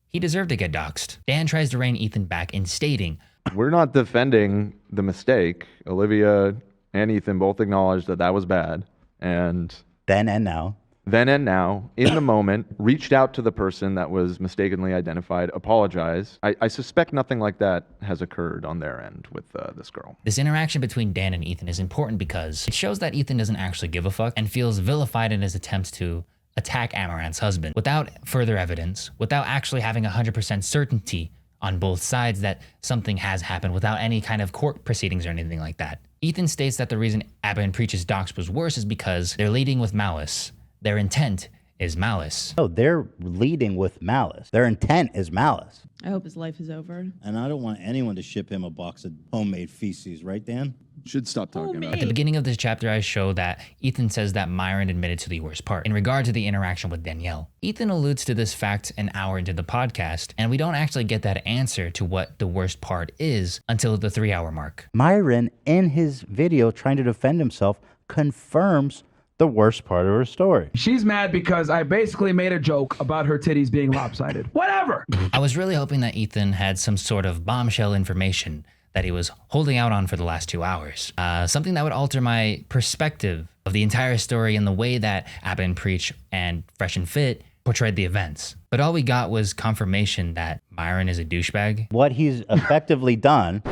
S3: he deserved to get doxxed. Dan tries to rein Ethan back in stating,
S2: we're not defending the mistake. Olivia and Ethan both acknowledged that that was bad. And
S1: then and now,
S2: in the moment, reached out to the person that was mistakenly identified, apologized. I suspect nothing like that has occurred on their end with this girl.
S3: This interaction between Dan and Ethan is important because it shows that Ethan doesn't actually give a fuck and feels vilified in his attempts to attack Amaranth's husband without further evidence, without actually having 100% certainty on both sides that something has happened, without any kind of court proceedings or anything like that. Ethan states that the reason Aber and Preach's dox was worse is because they're leading with malice. Their intent is malice.
S1: No, they're leading with malice. Their intent is malice.
S18: I hope his life is over.
S16: And I don't want anyone to ship him a box of homemade feces, right, Dan?
S5: Should stop talking about it.
S3: At the beginning of this chapter, I show that Ethan says that Myron admitted to the worst part in regard to the interaction with Danielle. Ethan alludes to this fact an hour into the podcast, and we don't actually get that answer to what the worst part is until the 3-hour mark.
S1: Myron, in his video trying to defend himself, confirms the worst part of her story.
S20: She's mad because I basically made a joke about her titties being lopsided. Whatever.
S3: I was really hoping that Ethan had some sort of bombshell information that he was holding out on for the last 2 hours. Something that would alter my perspective of the entire story and the way that Abba and Preach and Fresh and Fit portrayed the events. But all we got was confirmation that Myron is a douchebag.
S1: What he's effectively done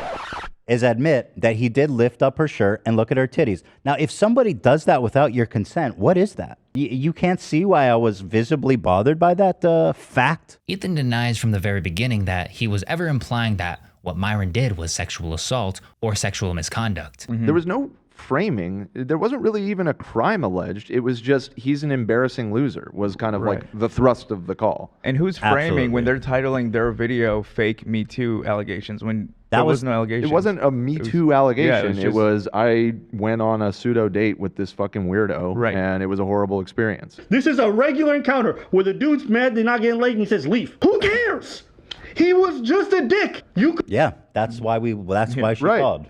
S1: is admit that he did lift up her shirt and look at her titties. Now, if somebody does that without your consent, what is that? You can't see why I was visibly bothered by that fact?
S3: Ethan denies from the very beginning that he was ever implying that what Myron did was sexual assault or sexual misconduct.
S2: There was no framing. There wasn't really even a crime alleged. It was just he's an embarrassing loser was kind of like the thrust of the call.
S17: And who's framing when they're titling their video fake Me Too allegations when there was no allegation?
S2: It wasn't a Me Too allegation.
S17: Yeah,
S2: it was I went on a pseudo date with this fucking weirdo and it was a horrible experience.
S6: This is a regular encounter where the dude's mad they're not getting laid and he says, leave. Who cares? He was just a dick.
S1: Yeah, that's why she called.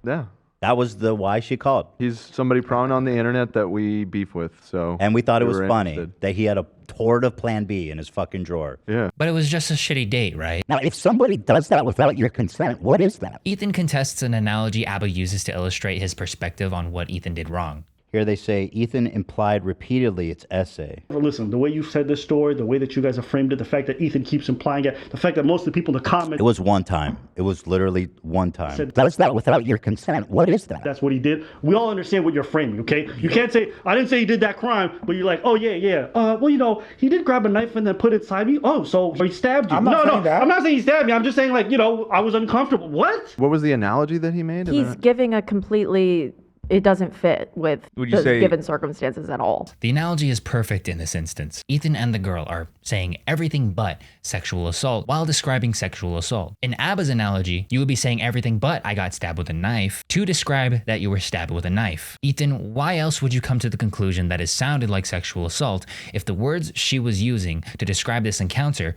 S2: Yeah.
S1: That was the why she called.
S2: He's somebody prone on the internet that we beef with, so.
S1: And we thought it was
S2: were
S1: funny
S2: interested.
S1: that he had a horde of Plan B in his fucking drawer.
S2: Yeah.
S3: But it was just a shitty date, right?
S1: Now, if somebody does that without your consent, what is that?
S3: Ethan contests an analogy Abba uses to illustrate his perspective on what Ethan did wrong.
S1: Here they say, Ethan implied repeatedly it's essay.
S6: Listen, the way you said this story, the way that you guys have framed it, the fact that Ethan keeps implying it, the fact that most of the people in the comments...
S1: It was one time. It was literally one time.
S6: Said,
S1: does that without your consent? What is that?
S6: That's what he did. We all understand what you're framing, okay? You can't say, I didn't say he did that crime, but you're like, oh, yeah. Well, you know, he did grab a knife and then put it inside me. Oh, so he stabbed you.
S7: I'm not saying that.
S6: I'm not saying he stabbed me. I'm just saying, like, you know, I was uncomfortable. What?
S2: What was the analogy that he made?
S15: He's giving a completely... It doesn't fit with the given circumstances at all.
S3: The analogy is perfect in this instance. Ethan and the girl are saying everything but sexual assault while describing sexual assault. In Abba's analogy, you would be saying everything but I got stabbed with a knife to describe that you were stabbed with a knife. Ethan, why else would you come to the conclusion that it sounded like sexual assault if the words she was using to describe this encounter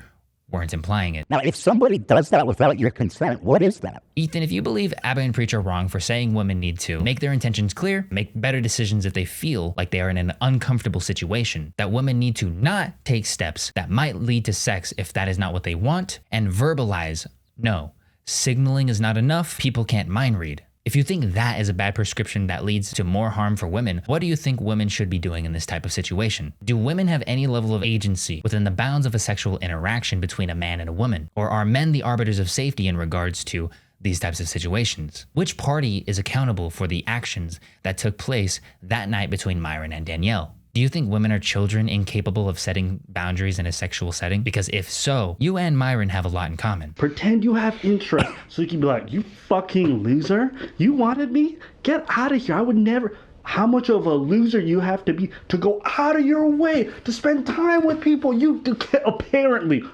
S3: weren't implying it?
S1: Now, if somebody does that without your consent, what is that?
S3: Ethan, if you believe Abba and Preach are wrong for saying women need to make their intentions clear, make better decisions if they feel like they are in an uncomfortable situation, that women need to not take steps that might lead to sex if that is not what they want, and verbalize, no, signaling is not enough, people can't mind read. If you think that is a bad prescription that leads to more harm for women, what do you think women should be doing in this type of situation? Do women have any level of agency within the bounds of a sexual interaction between a man and a woman? Or are men the arbiters of safety in regards to these types of situations? Which party is accountable for the actions that took place that night between Myron and Danielle? Do you think women are children incapable of setting boundaries in a sexual setting? Because if so, you and Myron have a lot in common.
S6: Pretend you have interest so you can be like, you fucking loser. You wanted me? Get out of here. I would never. How much of a loser you have to be to go out of your way to spend time with people you apparently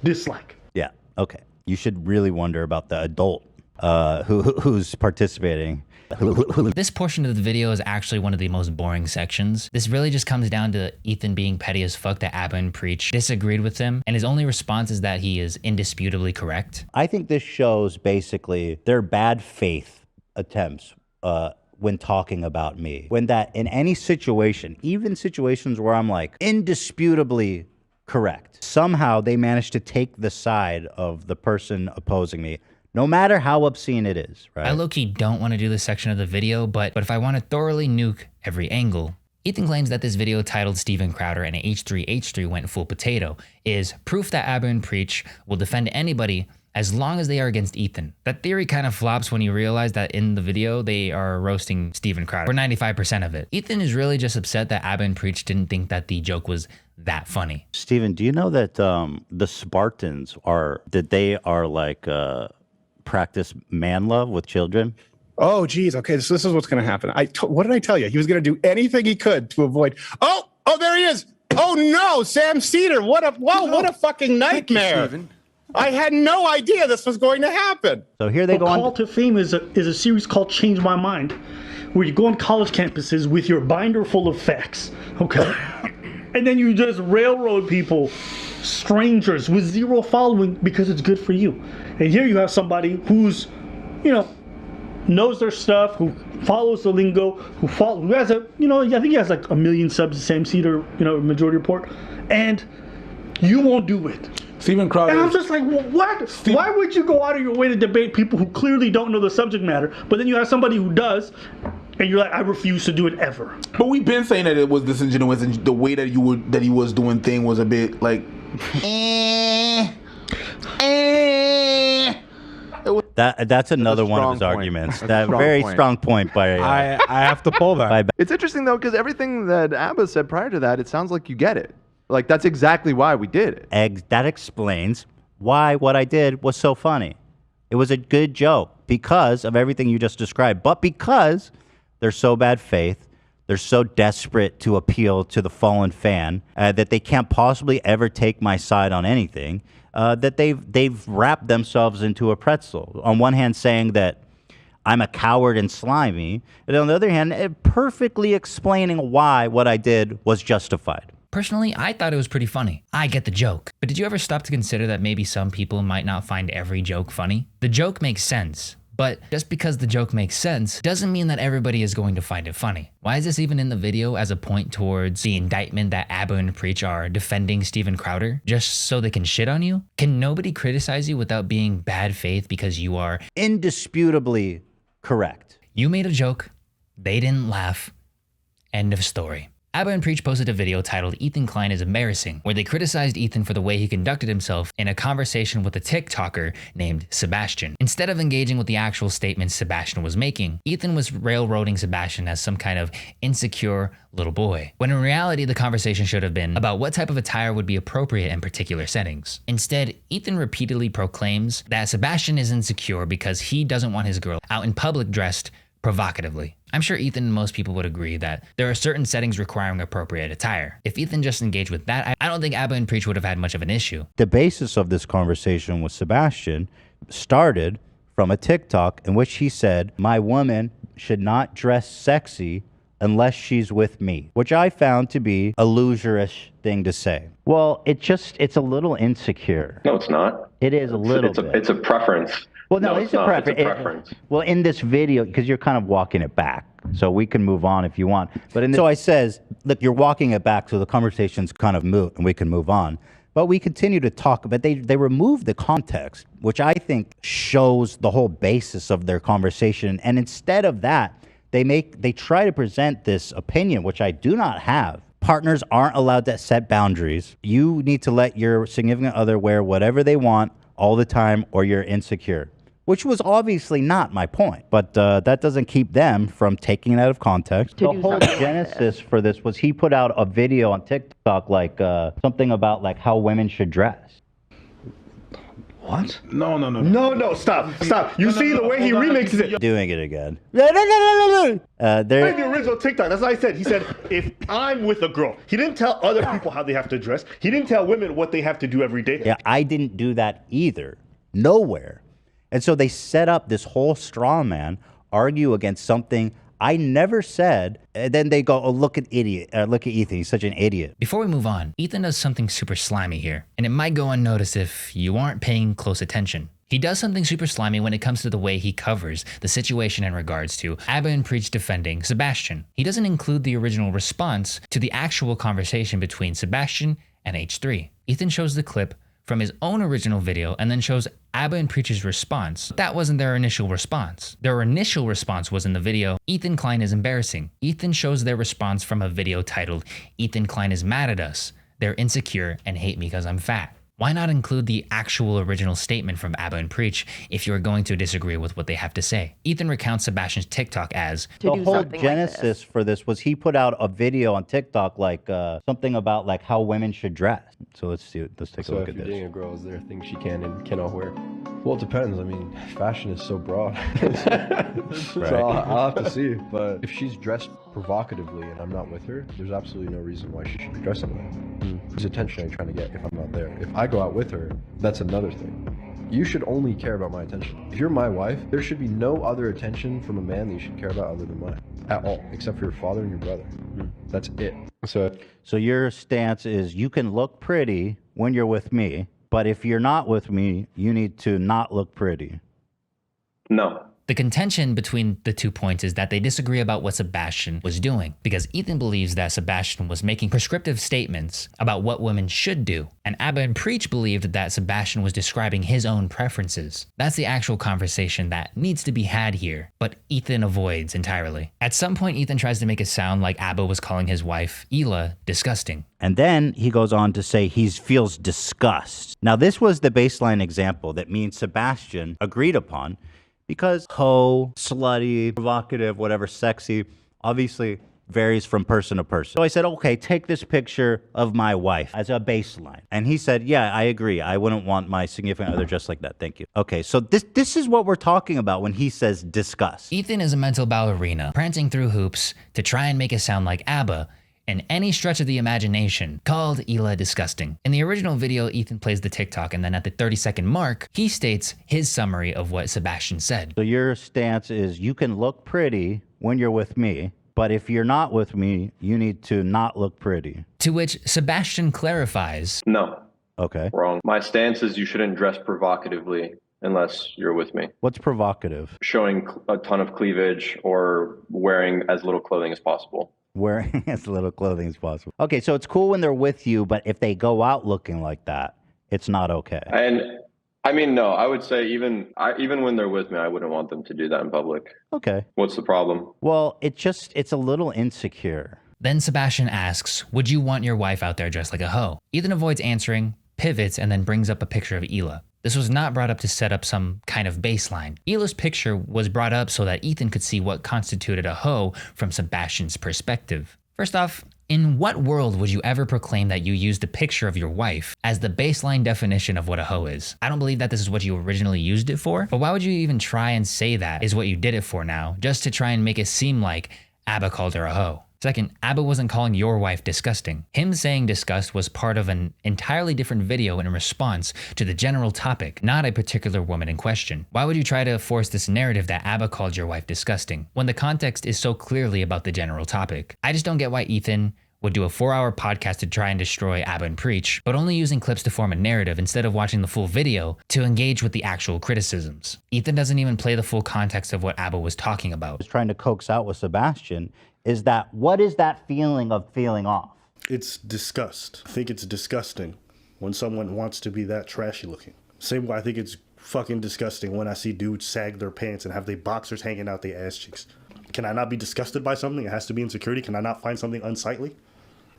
S6: dislike.
S1: Yeah, okay. You should really wonder about the adult who's participating.
S3: This portion of the video is actually one of the most boring sections. This really just comes down to Ethan being petty as fuck that Abba and Preach disagreed with him, and his only response is that he is indisputably correct.
S1: I think this shows basically their bad faith attempts when talking about me. When that in any situation, even situations where I'm like indisputably correct, somehow they manage to take the side of the person opposing me, no matter how obscene it is, right?
S3: I low-key don't want to do this section of the video, but if I want to thoroughly nuke every angle, Ethan claims that this video titled Steven Crowder and H3H3 went full potato is proof that Abba and Preach will defend anybody as long as they are against Ethan. That theory kind of flops when you realize that in the video, they are roasting Steven Crowder for 95% of it. Ethan is really just upset that Abba and Preach didn't think that the joke was that funny.
S1: Steven, do you know that the Spartans are like practice man love with children?
S21: Oh, geez. Okay, so this is what's going to happen. What did I tell you? He was going to do anything he could to avoid. Oh, there he is. Oh no, Sam Cedar. What a fucking nightmare. I had no idea this was going to happen.
S1: So here they go on.
S6: Call to Fame is a series called Change My Mind, where you go on college campuses with your binder full of facts, okay? And then you just railroad people, strangers with zero following because it's good for you. And here you have somebody who's, knows their stuff, who follows the lingo, who has a, I think he has like 1 million subs, the same seat or, Majority Report, and you won't do it.
S7: Steven Crowder.
S6: And I'm just like, well, what? Why would you go out of your way to debate people who clearly don't know the subject matter, but then you have somebody who does, and you're like, I refuse to do it ever.
S7: But we've been saying that it was disingenuous, and the way that he was doing thing was a bit like,
S1: That's another one of his arguments. That very strong point by.
S2: I
S21: have to pull that.
S2: It's interesting though, because everything that Abba said prior to that, it sounds like you get it. Like that's exactly why we did it.
S1: That explains why what I did was so funny. It was a good joke because of everything you just described, but because they're so bad faith, they're so desperate to appeal to the fallen fan that they can't possibly ever take my side on anything. That they've wrapped themselves into a pretzel. On one hand, saying that I'm a coward and slimy, and on the other hand, perfectly explaining why what I did was justified.
S3: Personally, I thought it was pretty funny. I get the joke. But did you ever stop to consider that maybe some people might not find every joke funny? The joke makes sense. But just because the joke makes sense doesn't mean that everybody is going to find it funny. Why is this even in the video as a point towards the indictment that Abba and Preach are defending Steven Crowder just so they can shit on you? Can nobody criticize you without being bad faith because you are
S1: indisputably correct?
S3: You made a joke, they didn't laugh, end of story. Abba and Preach posted a video titled Ethan Klein is Embarrassing, where they criticized Ethan for the way he conducted himself in a conversation with a TikToker named Sebastian. Instead of engaging with the actual statements Sebastian was making, Ethan was railroading Sebastian as some kind of insecure little boy, when in reality the conversation should have been about what type of attire would be appropriate in particular settings. Instead, Ethan repeatedly proclaims that Sebastian is insecure because he doesn't want his girl out in public dressed provocatively. I'm sure Ethan and most people would agree that there are certain settings requiring appropriate attire. If Ethan just engaged with that, I don't think Abba and Preach would have had much of an issue.
S1: The basis of this conversation with Sebastian started from a TikTok in which he said, my woman should not dress sexy unless she's with me, which I found to be a loserish thing to say. Well, it's a little insecure.
S8: No, it's not.
S1: It is a little bit.
S8: It's a preference.
S1: Well, no, it's a preference.
S8: It's a preference.
S1: Well, in this video, because you're kind of walking it back, so we can move on if you want. But so I says, look, you're walking it back, so the conversation's kind of moot, and we can move on. But we continue to talk, but they remove the context, which I think shows the whole basis of their conversation. And instead of that, they try to present this opinion, which I do not have. Partners aren't allowed to set boundaries. You need to let your significant other wear whatever they want all the time, or you're insecure. Which was obviously not my point, but that doesn't keep them from taking it out of context. The whole genesis for this was he put out a video on TikTok, like something about like how women should dress.
S6: What?
S7: No,
S6: stop. You see the way he remixes it.
S1: Doing it again.
S6: The original TikTok. That's what I said. He said, if I'm with a girl, he didn't tell other people how they have to dress. He didn't tell women what they have to do every day.
S1: Yeah, I didn't do that either. Nowhere. And so they set up this whole straw man, argue against something I never said, and then they go, oh, look at Ethan, he's such an idiot.
S3: Before we move on, Ethan does something super slimy here, and it might go unnoticed if you aren't paying close attention. He does something super slimy when it comes to the way he covers the situation in regards to Abba and Preach defending Sebastian. He doesn't include the original response to the actual conversation between Sebastian and H3. Ethan shows the clip from his own original video and then shows Abba and Preach's response. That wasn't their initial response. Their initial response was in the video, Ethan Klein is embarrassing. Ethan shows their response from a video titled, Ethan Klein is mad at us. They're insecure and hate me because I'm fat. Why not include the actual original statement from Abba and Preach if you're going to disagree with what they have to say? Ethan recounts Sebastian's TikTok as,
S1: the whole genesis for this was he put out a video on TikTok, like something about like how women should dress. So let's take a look at this.
S22: So if you're dating a girl, is there things she can and cannot wear? Well, it depends. I mean, fashion is so broad. So I'll have to see. But if she's dressed provocatively and I'm not with her, there's absolutely no reason why she should be dressing like that. Whose attention are you trying to get if I'm not there? If I go out with her, that's another thing. You should only care about my attention. If you're my wife, there should be no other attention from a man that you should care about other than mine. At all, except for your father and your brother. That's it.
S1: So your stance is you can look pretty when you're with me, but if you're not with me, you need to not look pretty.
S8: No.
S3: The contention between the 2 points is that they disagree about what Sebastian was doing, because Ethan believes that Sebastian was making prescriptive statements about what women should do, and Abba and Preach believed that Sebastian was describing his own preferences. That's the actual conversation that needs to be had here, but Ethan avoids entirely. At some point, Ethan tries to make it sound like Abba was calling his wife, Hila, disgusting.
S1: And then he goes on to say he feels disgust. Now, this was the baseline example that me and Sebastian agreed upon, because hoe, slutty, provocative, whatever, sexy, obviously varies from person to person. So I said, okay, take this picture of my wife as a baseline. And he said, yeah, I agree. I wouldn't want my significant other just like that. Thank you. Okay, so this is what we're talking about when he says disgust.
S3: Ethan is a mental ballerina, prancing through hoops to try and make it sound like Abba, in any stretch of the imagination, called Hila disgusting. In the original video, Ethan plays the TikTok, and then at the 30-second mark, he states his summary of what Sebastian said.
S1: So your stance is you can look pretty when you're with me, but if you're not with me, you need to not look pretty.
S3: To which Sebastian clarifies,
S22: No.
S1: Okay.
S22: Wrong. My stance is you shouldn't dress provocatively unless you're with me.
S1: What's provocative?
S22: Showing a ton of cleavage or wearing as little clothing as possible.
S1: Wearing as little clothing as possible. Okay, so it's cool when they're with you, but if they go out looking like that, it's not okay.
S22: And I mean, no, I would say even when they're with me, I wouldn't want them to do that in public.
S1: Okay.
S22: What's the problem?
S1: Well, it's a little insecure.
S3: Then Sebastian asks, would you want your wife out there dressed like a hoe? Ethan avoids answering, pivots, and then brings up a picture of Hila. This was not brought up to set up some kind of baseline. Hila's picture was brought up so that Ethan could see what constituted a hoe from Sebastian's perspective. First off, in what world would you ever proclaim that you used a picture of your wife as the baseline definition of what a hoe is? I don't believe that this is what you originally used it for, but why would you even try and say that is what you did it for now, just to try and make it seem like Abba called her a hoe? Second, Abba wasn't calling your wife disgusting. Him saying disgust was part of an entirely different video in response to the general topic, not a particular woman in question. Why would you try to force this narrative that Abba called your wife disgusting, when the context is so clearly about the general topic? I just don't get why Ethan would do a 4-hour podcast to try and destroy Abba and Preach, but only using clips to form a narrative instead of watching the full video to engage with the actual criticisms. Ethan doesn't even play the full context of what Abba was talking about.
S1: Was trying to coax out with Sebastian is that, what is that feeling of feeling off?
S6: It's disgust. I think it's disgusting when someone wants to be that trashy looking. Same way I think it's fucking disgusting when I see dudes sag their pants and have their boxers hanging out their ass cheeks. Can I not be disgusted by something? It has to be insecurity. Can I not find something unsightly?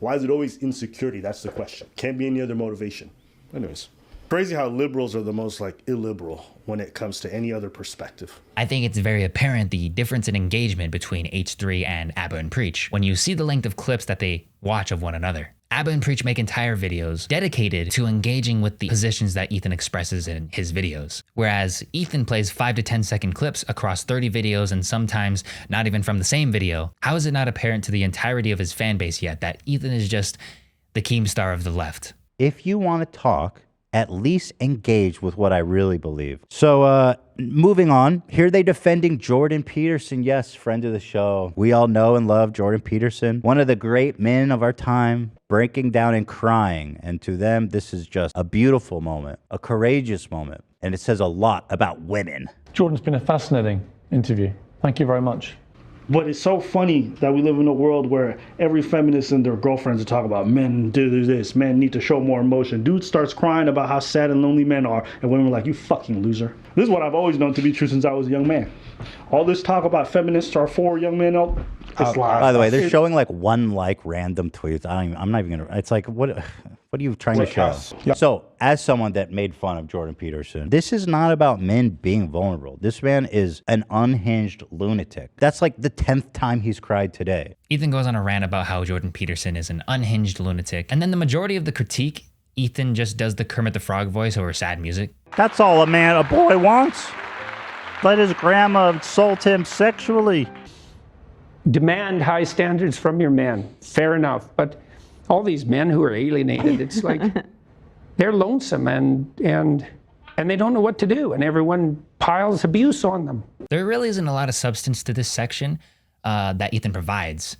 S6: Why is it always insecurity? That's the question. Can't be any other motivation. Anyways. Crazy how liberals are the most illiberal when it comes to any other perspective.
S3: I think it's very apparent the difference in engagement between H3 and Abba and Preach when you see the length of clips that they watch of one another. Abba and Preach make entire videos dedicated to engaging with the positions that Ethan expresses in his videos, whereas Ethan plays 5 to 10 second clips across 30 videos and sometimes not even from the same video. How is it not apparent to the entirety of his fan base yet that Ethan is just the Keemstar of the left?
S1: If you want to talk, at least engage with what I really believe. So moving on, here they defending Jordan Peterson. Yes, friend of the show. We all know and love Jordan Peterson, one of the great men of our time, breaking down and crying. And to them, this is just a beautiful moment, a courageous moment. And it says a lot about women.
S11: Jordan's been a fascinating interview. Thank you very much.
S6: But it's so funny that we live in a world where every feminist and their girlfriends are talking about men do this, men need to show more emotion. Dude starts crying about how sad and lonely men are, and women are like, you fucking loser. This is what I've always known to be true since I was a young man. All this talk about feminists are for young men, it's lies.
S1: By the way, they're showing one random tweets. I'm not even gonna. It's like, what are you trying to show?
S6: Yep.
S1: So, as someone that made fun of Jordan Peterson, this is not about men being vulnerable. This man is an unhinged lunatic. That's like the 10th time he's cried today.
S3: Ethan goes on a rant about how Jordan Peterson is an unhinged lunatic, and then the majority of the critique, Ethan just does the Kermit the Frog voice over sad music.
S1: That's all a boy wants. Let his grandma insult him sexually.
S8: Demand high standards from your men. Fair enough. But all these men who are alienated, it's like they're lonesome and they don't know what to do, and everyone piles abuse on them.
S3: There really isn't a lot of substance to this section that Ethan provides.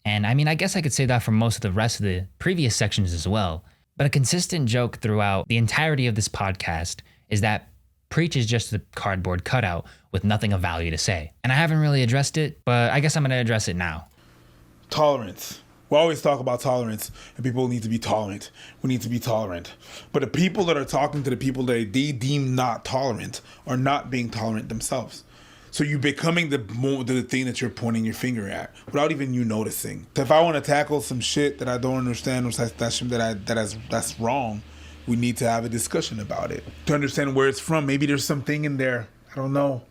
S3: And I mean, I guess I could say that for most of the rest of the previous sections as well. But a consistent joke throughout the entirety of this podcast is that Preach is just the cardboard cutout with nothing of value to say. And I haven't really addressed it, but I guess I'm gonna address it now.
S7: Tolerance. We always talk about tolerance, and people need to be tolerant. We need to be tolerant. But the people that are talking to the people that they deem not tolerant are not being tolerant themselves. So you're becoming the thing that you're pointing your finger at without even you noticing. So if I want to tackle some shit that I don't understand or that's wrong, we need to have a discussion about it to understand where it's from. Maybe there's something in there. I don't know.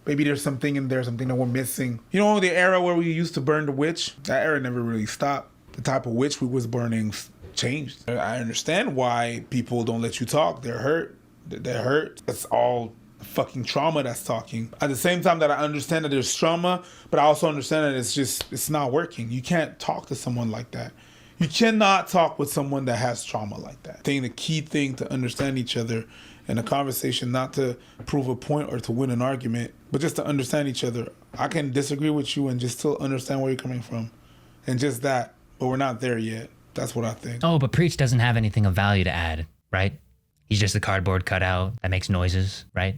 S7: Maybe there's something in there, something that we're missing. You know, the era where we used to burn the witch, that era never really stopped. The type of witch we was burning changed. I understand why people don't let you talk. They're hurt. They're hurt. That's all fucking trauma that's talking. At the same time that I understand that there's trauma, but I also understand that it's not working. You can't talk to someone like that. You cannot talk with someone that has trauma like that. I think the key thing to understand each other in a conversation, not to prove a point or to win an argument, but just to understand each other. I can disagree with you and just still understand where you're coming from. And just that, but we're not there yet. That's what I think.
S3: Oh, but Preach doesn't have anything of value to add, right? He's just a cardboard cutout that makes noises, right?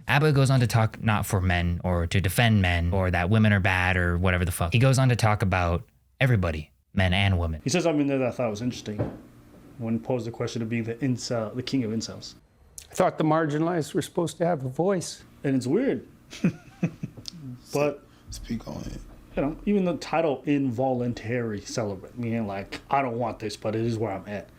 S3: Abba goes on to talk not for men or to defend men or that women are bad or whatever the fuck. He goes on to talk about everybody, men and women.
S6: He said something there that I thought was interesting when he posed the question of being the incel, the king of incels.
S8: I thought the marginalized were supposed to have a voice.
S6: And it's weird. But
S7: speak on it.
S6: You know, even the title involuntary celibate, meaning like, I don't want this, but it is where I'm at.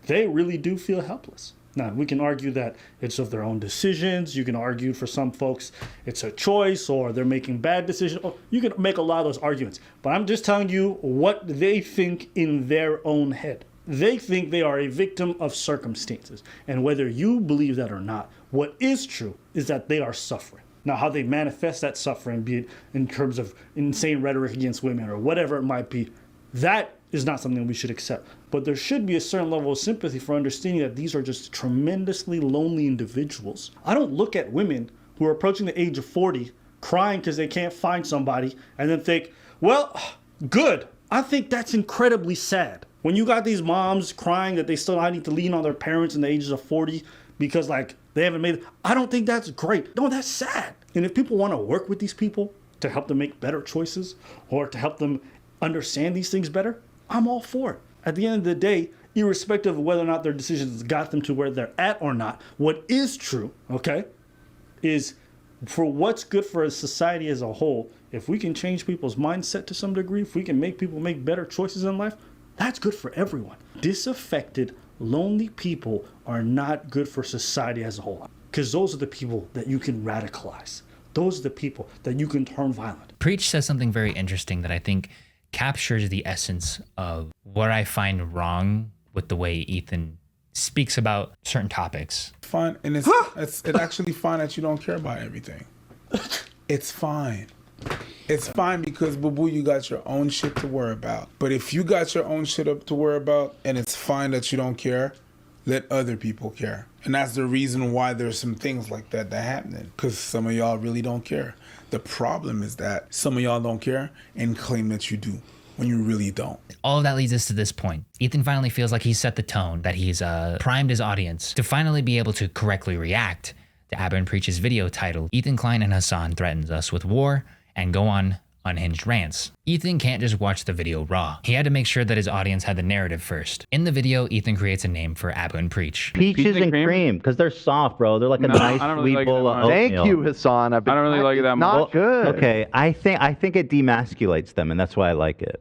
S6: They really do feel helpless. Now, we can argue that it's of their own decisions. You can argue for some folks it's a choice or they're making bad decisions. You can make a lot of those arguments. But I'm just telling you what they think in their own head. They think they are a victim of circumstances. And whether you believe that or not, what is true is that they are suffering. Now, how they manifest that suffering, be it in terms of insane rhetoric against women or whatever it might be, that is not something we should accept. But there should be a certain level of sympathy for understanding that these are just tremendously lonely individuals. I don't look at women who are approaching the age of 40 crying because they can't find somebody and then think, well, good. I think that's incredibly sad. When you got these moms crying that they still need to lean on their parents in the ages of 40 because like they haven't made it, I don't think that's great. No, that's sad. And if people want to work with these people to help them make better choices or to help them understand these things better, I'm all for it. At the end of the day, irrespective of whether or not their decisions got them to where they're at or not, what is true, okay, is for what's good for a society as a whole, if we can change people's mindset to some degree, if we can make people make better choices in life, that's good for everyone. Disaffected, lonely people are not good for society as a whole, because those are the people that you can radicalize. Those are the people that you can turn violent.
S3: Preach says something very interesting that I think captures the essence of what I find wrong with the way Ethan speaks about certain topics.
S7: Fine, and it's actually fine that you don't care about everything. It's fine. It's fine because, boo-boo, you got your own shit to worry about. But if you got your own shit up to worry about and it's fine that you don't care, let other people care. And that's the reason why there's some things like that happening, because some of y'all really don't care. The problem is that some of y'all don't care and claim that you do when you really don't.
S3: All of that leads us to this point. Ethan finally feels like he's set the tone, that he's primed his audience to finally be able to correctly react to Abba and Preach's video titled Ethan Klein and Hassan Threatens Us with War and Go on Unhinged Rants. Ethan can't just watch the video raw. He had to make sure that his audience had the narrative first. In the video, Ethan creates a name for Abba and Preach.
S1: Peaches and cream, because they're soft, bro. They're like a nice sweet bowl of oatmeal.
S2: Thank you, Hassan. I don't
S17: really like it that much.
S2: Not good.
S1: Okay, I think it demasculates them, and that's why I like it.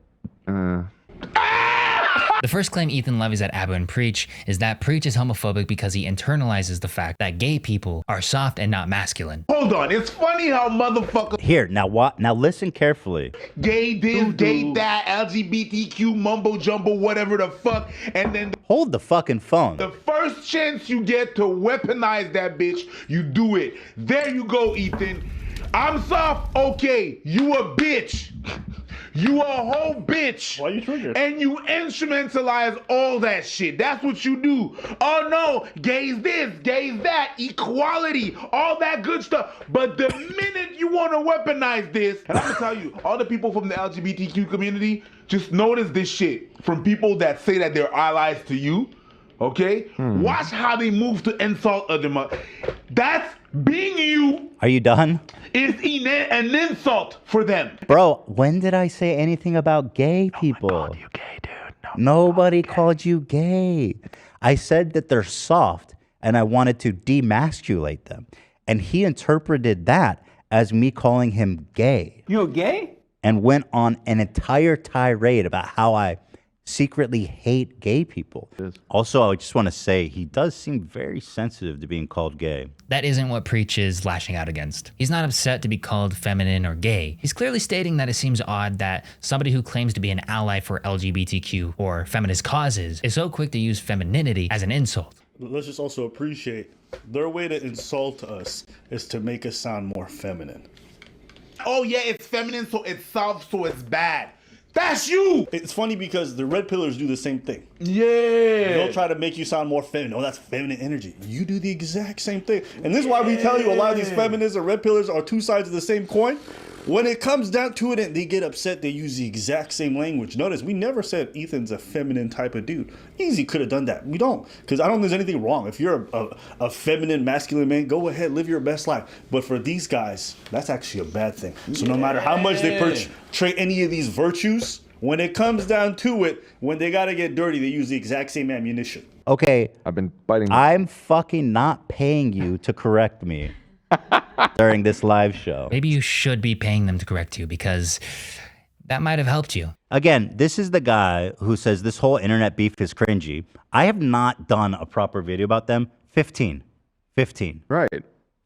S3: The first claim Ethan levies at Abba and Preach is that Preach is homophobic because he internalizes the fact that gay people are soft and not masculine.
S7: Hold on, it's funny how motherfuckers
S1: Here, now listen carefully.
S7: gay this, gay that, LGBTQ mumbo jumbo, whatever the fuck, and then
S1: Hold the fucking phone.
S7: the first chance you get to weaponize that bitch, you do it. There you go, Ethan. I'm soft, okay. You a bitch. You a whole bitch.
S6: Why you triggered?
S7: And you instrumentalize all that shit. That's what you do. Oh no, gays this, gays that, equality, all that good stuff. But the minute you want to weaponize this, and I'm gonna tell you, all the people from the LGBTQ community, just notice this shit from people that say that they're allies to you. Okay? Watch how they move to insult other Being you
S1: Are you done?
S7: is an insult for them.
S1: Bro, when did I say anything about gay people? Nobody called you gay, dude. Nobody called you gay. I said that they're soft and I wanted to demasculate them. And he interpreted that as me calling him gay.
S20: You're gay?
S1: And went on an entire tirade about how I secretly hate gay people. Also, I just want to say he does seem very sensitive to being called gay.
S3: That isn't what Preach is lashing out against. He's not upset to be called feminine or gay. He's clearly stating that it seems odd that somebody who claims to be an ally for LGBTQ or feminist causes is so quick to use femininity as an insult.
S6: Let's just also appreciate their way to insult us is to make us sound more feminine.
S7: Oh yeah, it's feminine, so it's soft, so it's bad. That's you!
S6: It's funny because the red pillars do the same thing.
S7: Yeah.
S6: They'll try to make you sound more feminine. Oh, that's feminine energy. You do the exact same thing. And this is why we tell you a lot of these feminists or red pillars are two sides of the same coin. When it comes down to it and they get upset, they use the exact same language. Notice, we never said Ethan's a feminine type of dude. Easy could have done that. We don't. Because I don't think there's anything wrong. If you're a feminine, masculine man, go ahead, live your best life. But for these guys, that's actually a bad thing. So no matter how much they portray any of these virtues, when it comes down to it, when they got to get dirty, they use the exact same ammunition.
S1: Okay.
S2: I've been biting.
S1: I'm fucking not paying you to correct me during this live show.
S3: Maybe you should be paying them to correct you because that might have helped you.
S1: Again, this is the guy who says this whole internet beef is cringy. I have not done a proper video about them. 15.
S2: Right.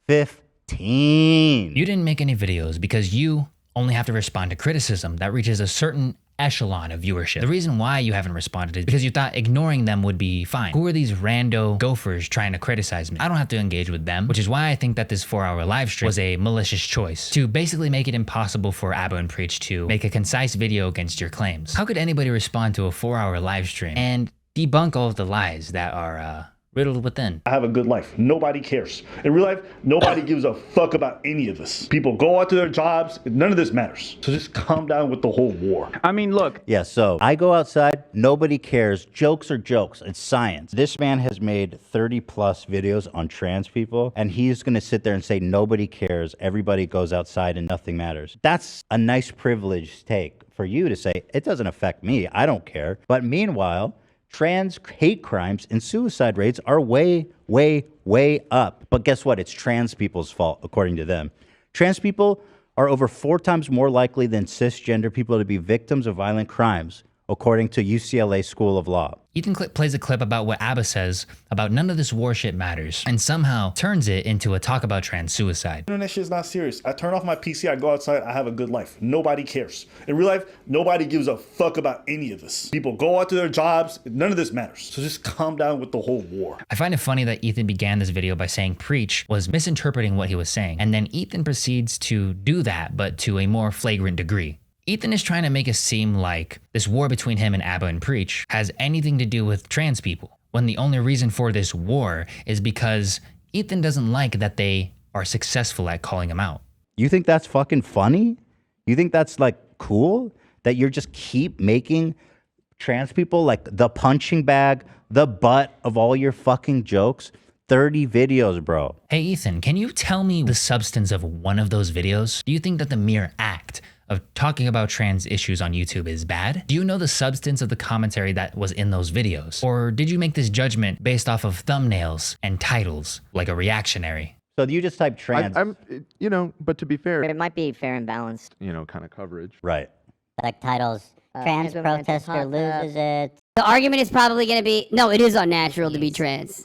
S1: 15.
S3: You didn't make any videos because you only have to respond to criticism that reaches a certain echelon of viewership. The reason why you haven't responded is because you thought ignoring them would be fine. Who are these rando gophers trying to criticize me? I don't have to engage with them, which is why I think that this 4-hour live stream was a malicious choice to basically make it impossible for Abba and Preach to make a concise video against your claims. How could anybody respond to a 4-hour live stream and debunk all of the lies that are riddled within?
S6: I have a good life. Nobody cares. In real life, nobody gives a fuck about any of this. People go out to their jobs. None of this matters. So just calm down with the whole war.
S20: I mean, look.
S1: Yeah, so I go outside. Nobody cares. Jokes are jokes. It's science. This man has made 30 plus videos on trans people, and he's going to sit there and say nobody cares. Everybody goes outside and nothing matters. That's a nice privileged take for you to say, it doesn't affect me. I don't care. But meanwhile, trans hate crimes and suicide rates are way, way, way up. But guess what? It's trans people's fault, according to them. Trans people are over 4 times more likely than cisgender people to be victims of violent crimes, according to UCLA School of Law.
S3: Ethan plays a clip about what Abba says about none of this war shit matters and somehow turns it into a talk about trans suicide.
S6: Internet shit is not serious. I turn off my PC, I go outside, I have a good life. Nobody cares. In real life, nobody gives a fuck about any of this. People go out to their jobs. None of this matters. So just calm down with the whole war.
S3: I find it funny that Ethan began this video by saying Preach was misinterpreting what he was saying. And then Ethan proceeds to do that, but to a more flagrant degree. Ethan is trying to make it seem like this war between him and Abba and Preach has anything to do with trans people, when the only reason for this war is because Ethan doesn't like that they are successful at calling him out.
S1: You think that's fucking funny? You think that's like cool? That you're just keep making trans people like the punching bag, the butt of all your fucking jokes? 30 videos, bro.
S3: Hey, Ethan, can you tell me the substance of one of those videos? Do you think that the mere act of talking about trans issues on YouTube is bad? Do you know the substance of the commentary that was in those videos? Or did you make this judgment based off of thumbnails and titles, like a reactionary?
S1: So you just type trans.
S2: But to be fair,
S4: But it might be fair and balanced.
S2: kind of coverage.
S1: Right.
S4: Like titles, trans protester loses it. The argument is probably going to be, no, it is unnatural to be trans.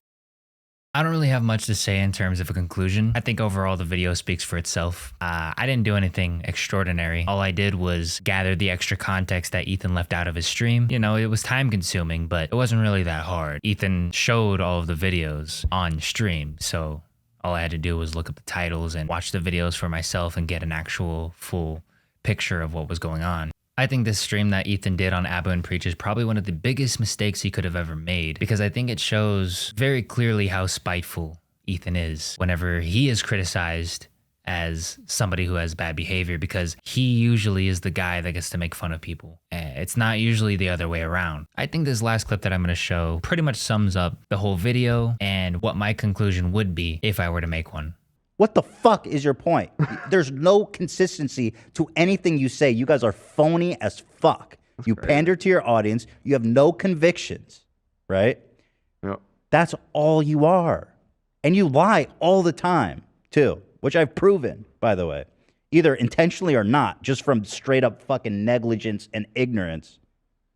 S3: I don't really have much to say in terms of a conclusion. I think overall the video speaks for itself. I didn't do anything extraordinary. All I did was gather the extra context that Ethan left out of his stream. It was time consuming, but it wasn't really that hard. Ethan showed all of the videos on stream, so all I had to do was look up the titles and watch the videos for myself and get an actual full picture of what was going on. I think this stream that Ethan did on Abba and Preach is probably one of the biggest mistakes he could have ever made, because I think it shows very clearly how spiteful Ethan is whenever he is criticized as somebody who has bad behavior, because he usually is the guy that gets to make fun of people. It's not usually the other way around. I think this last clip that I'm going to show pretty much sums up the whole video and what my conclusion would be if I were to make one.
S1: What the fuck is your point? There's no consistency to anything you say. You guys are phony as fuck. You pander to your audience. You have no convictions, right?
S2: Yep.
S1: That's all you are. And you lie all the time, too, which I've proven, by the way, either intentionally or not, just from straight up fucking negligence and ignorance.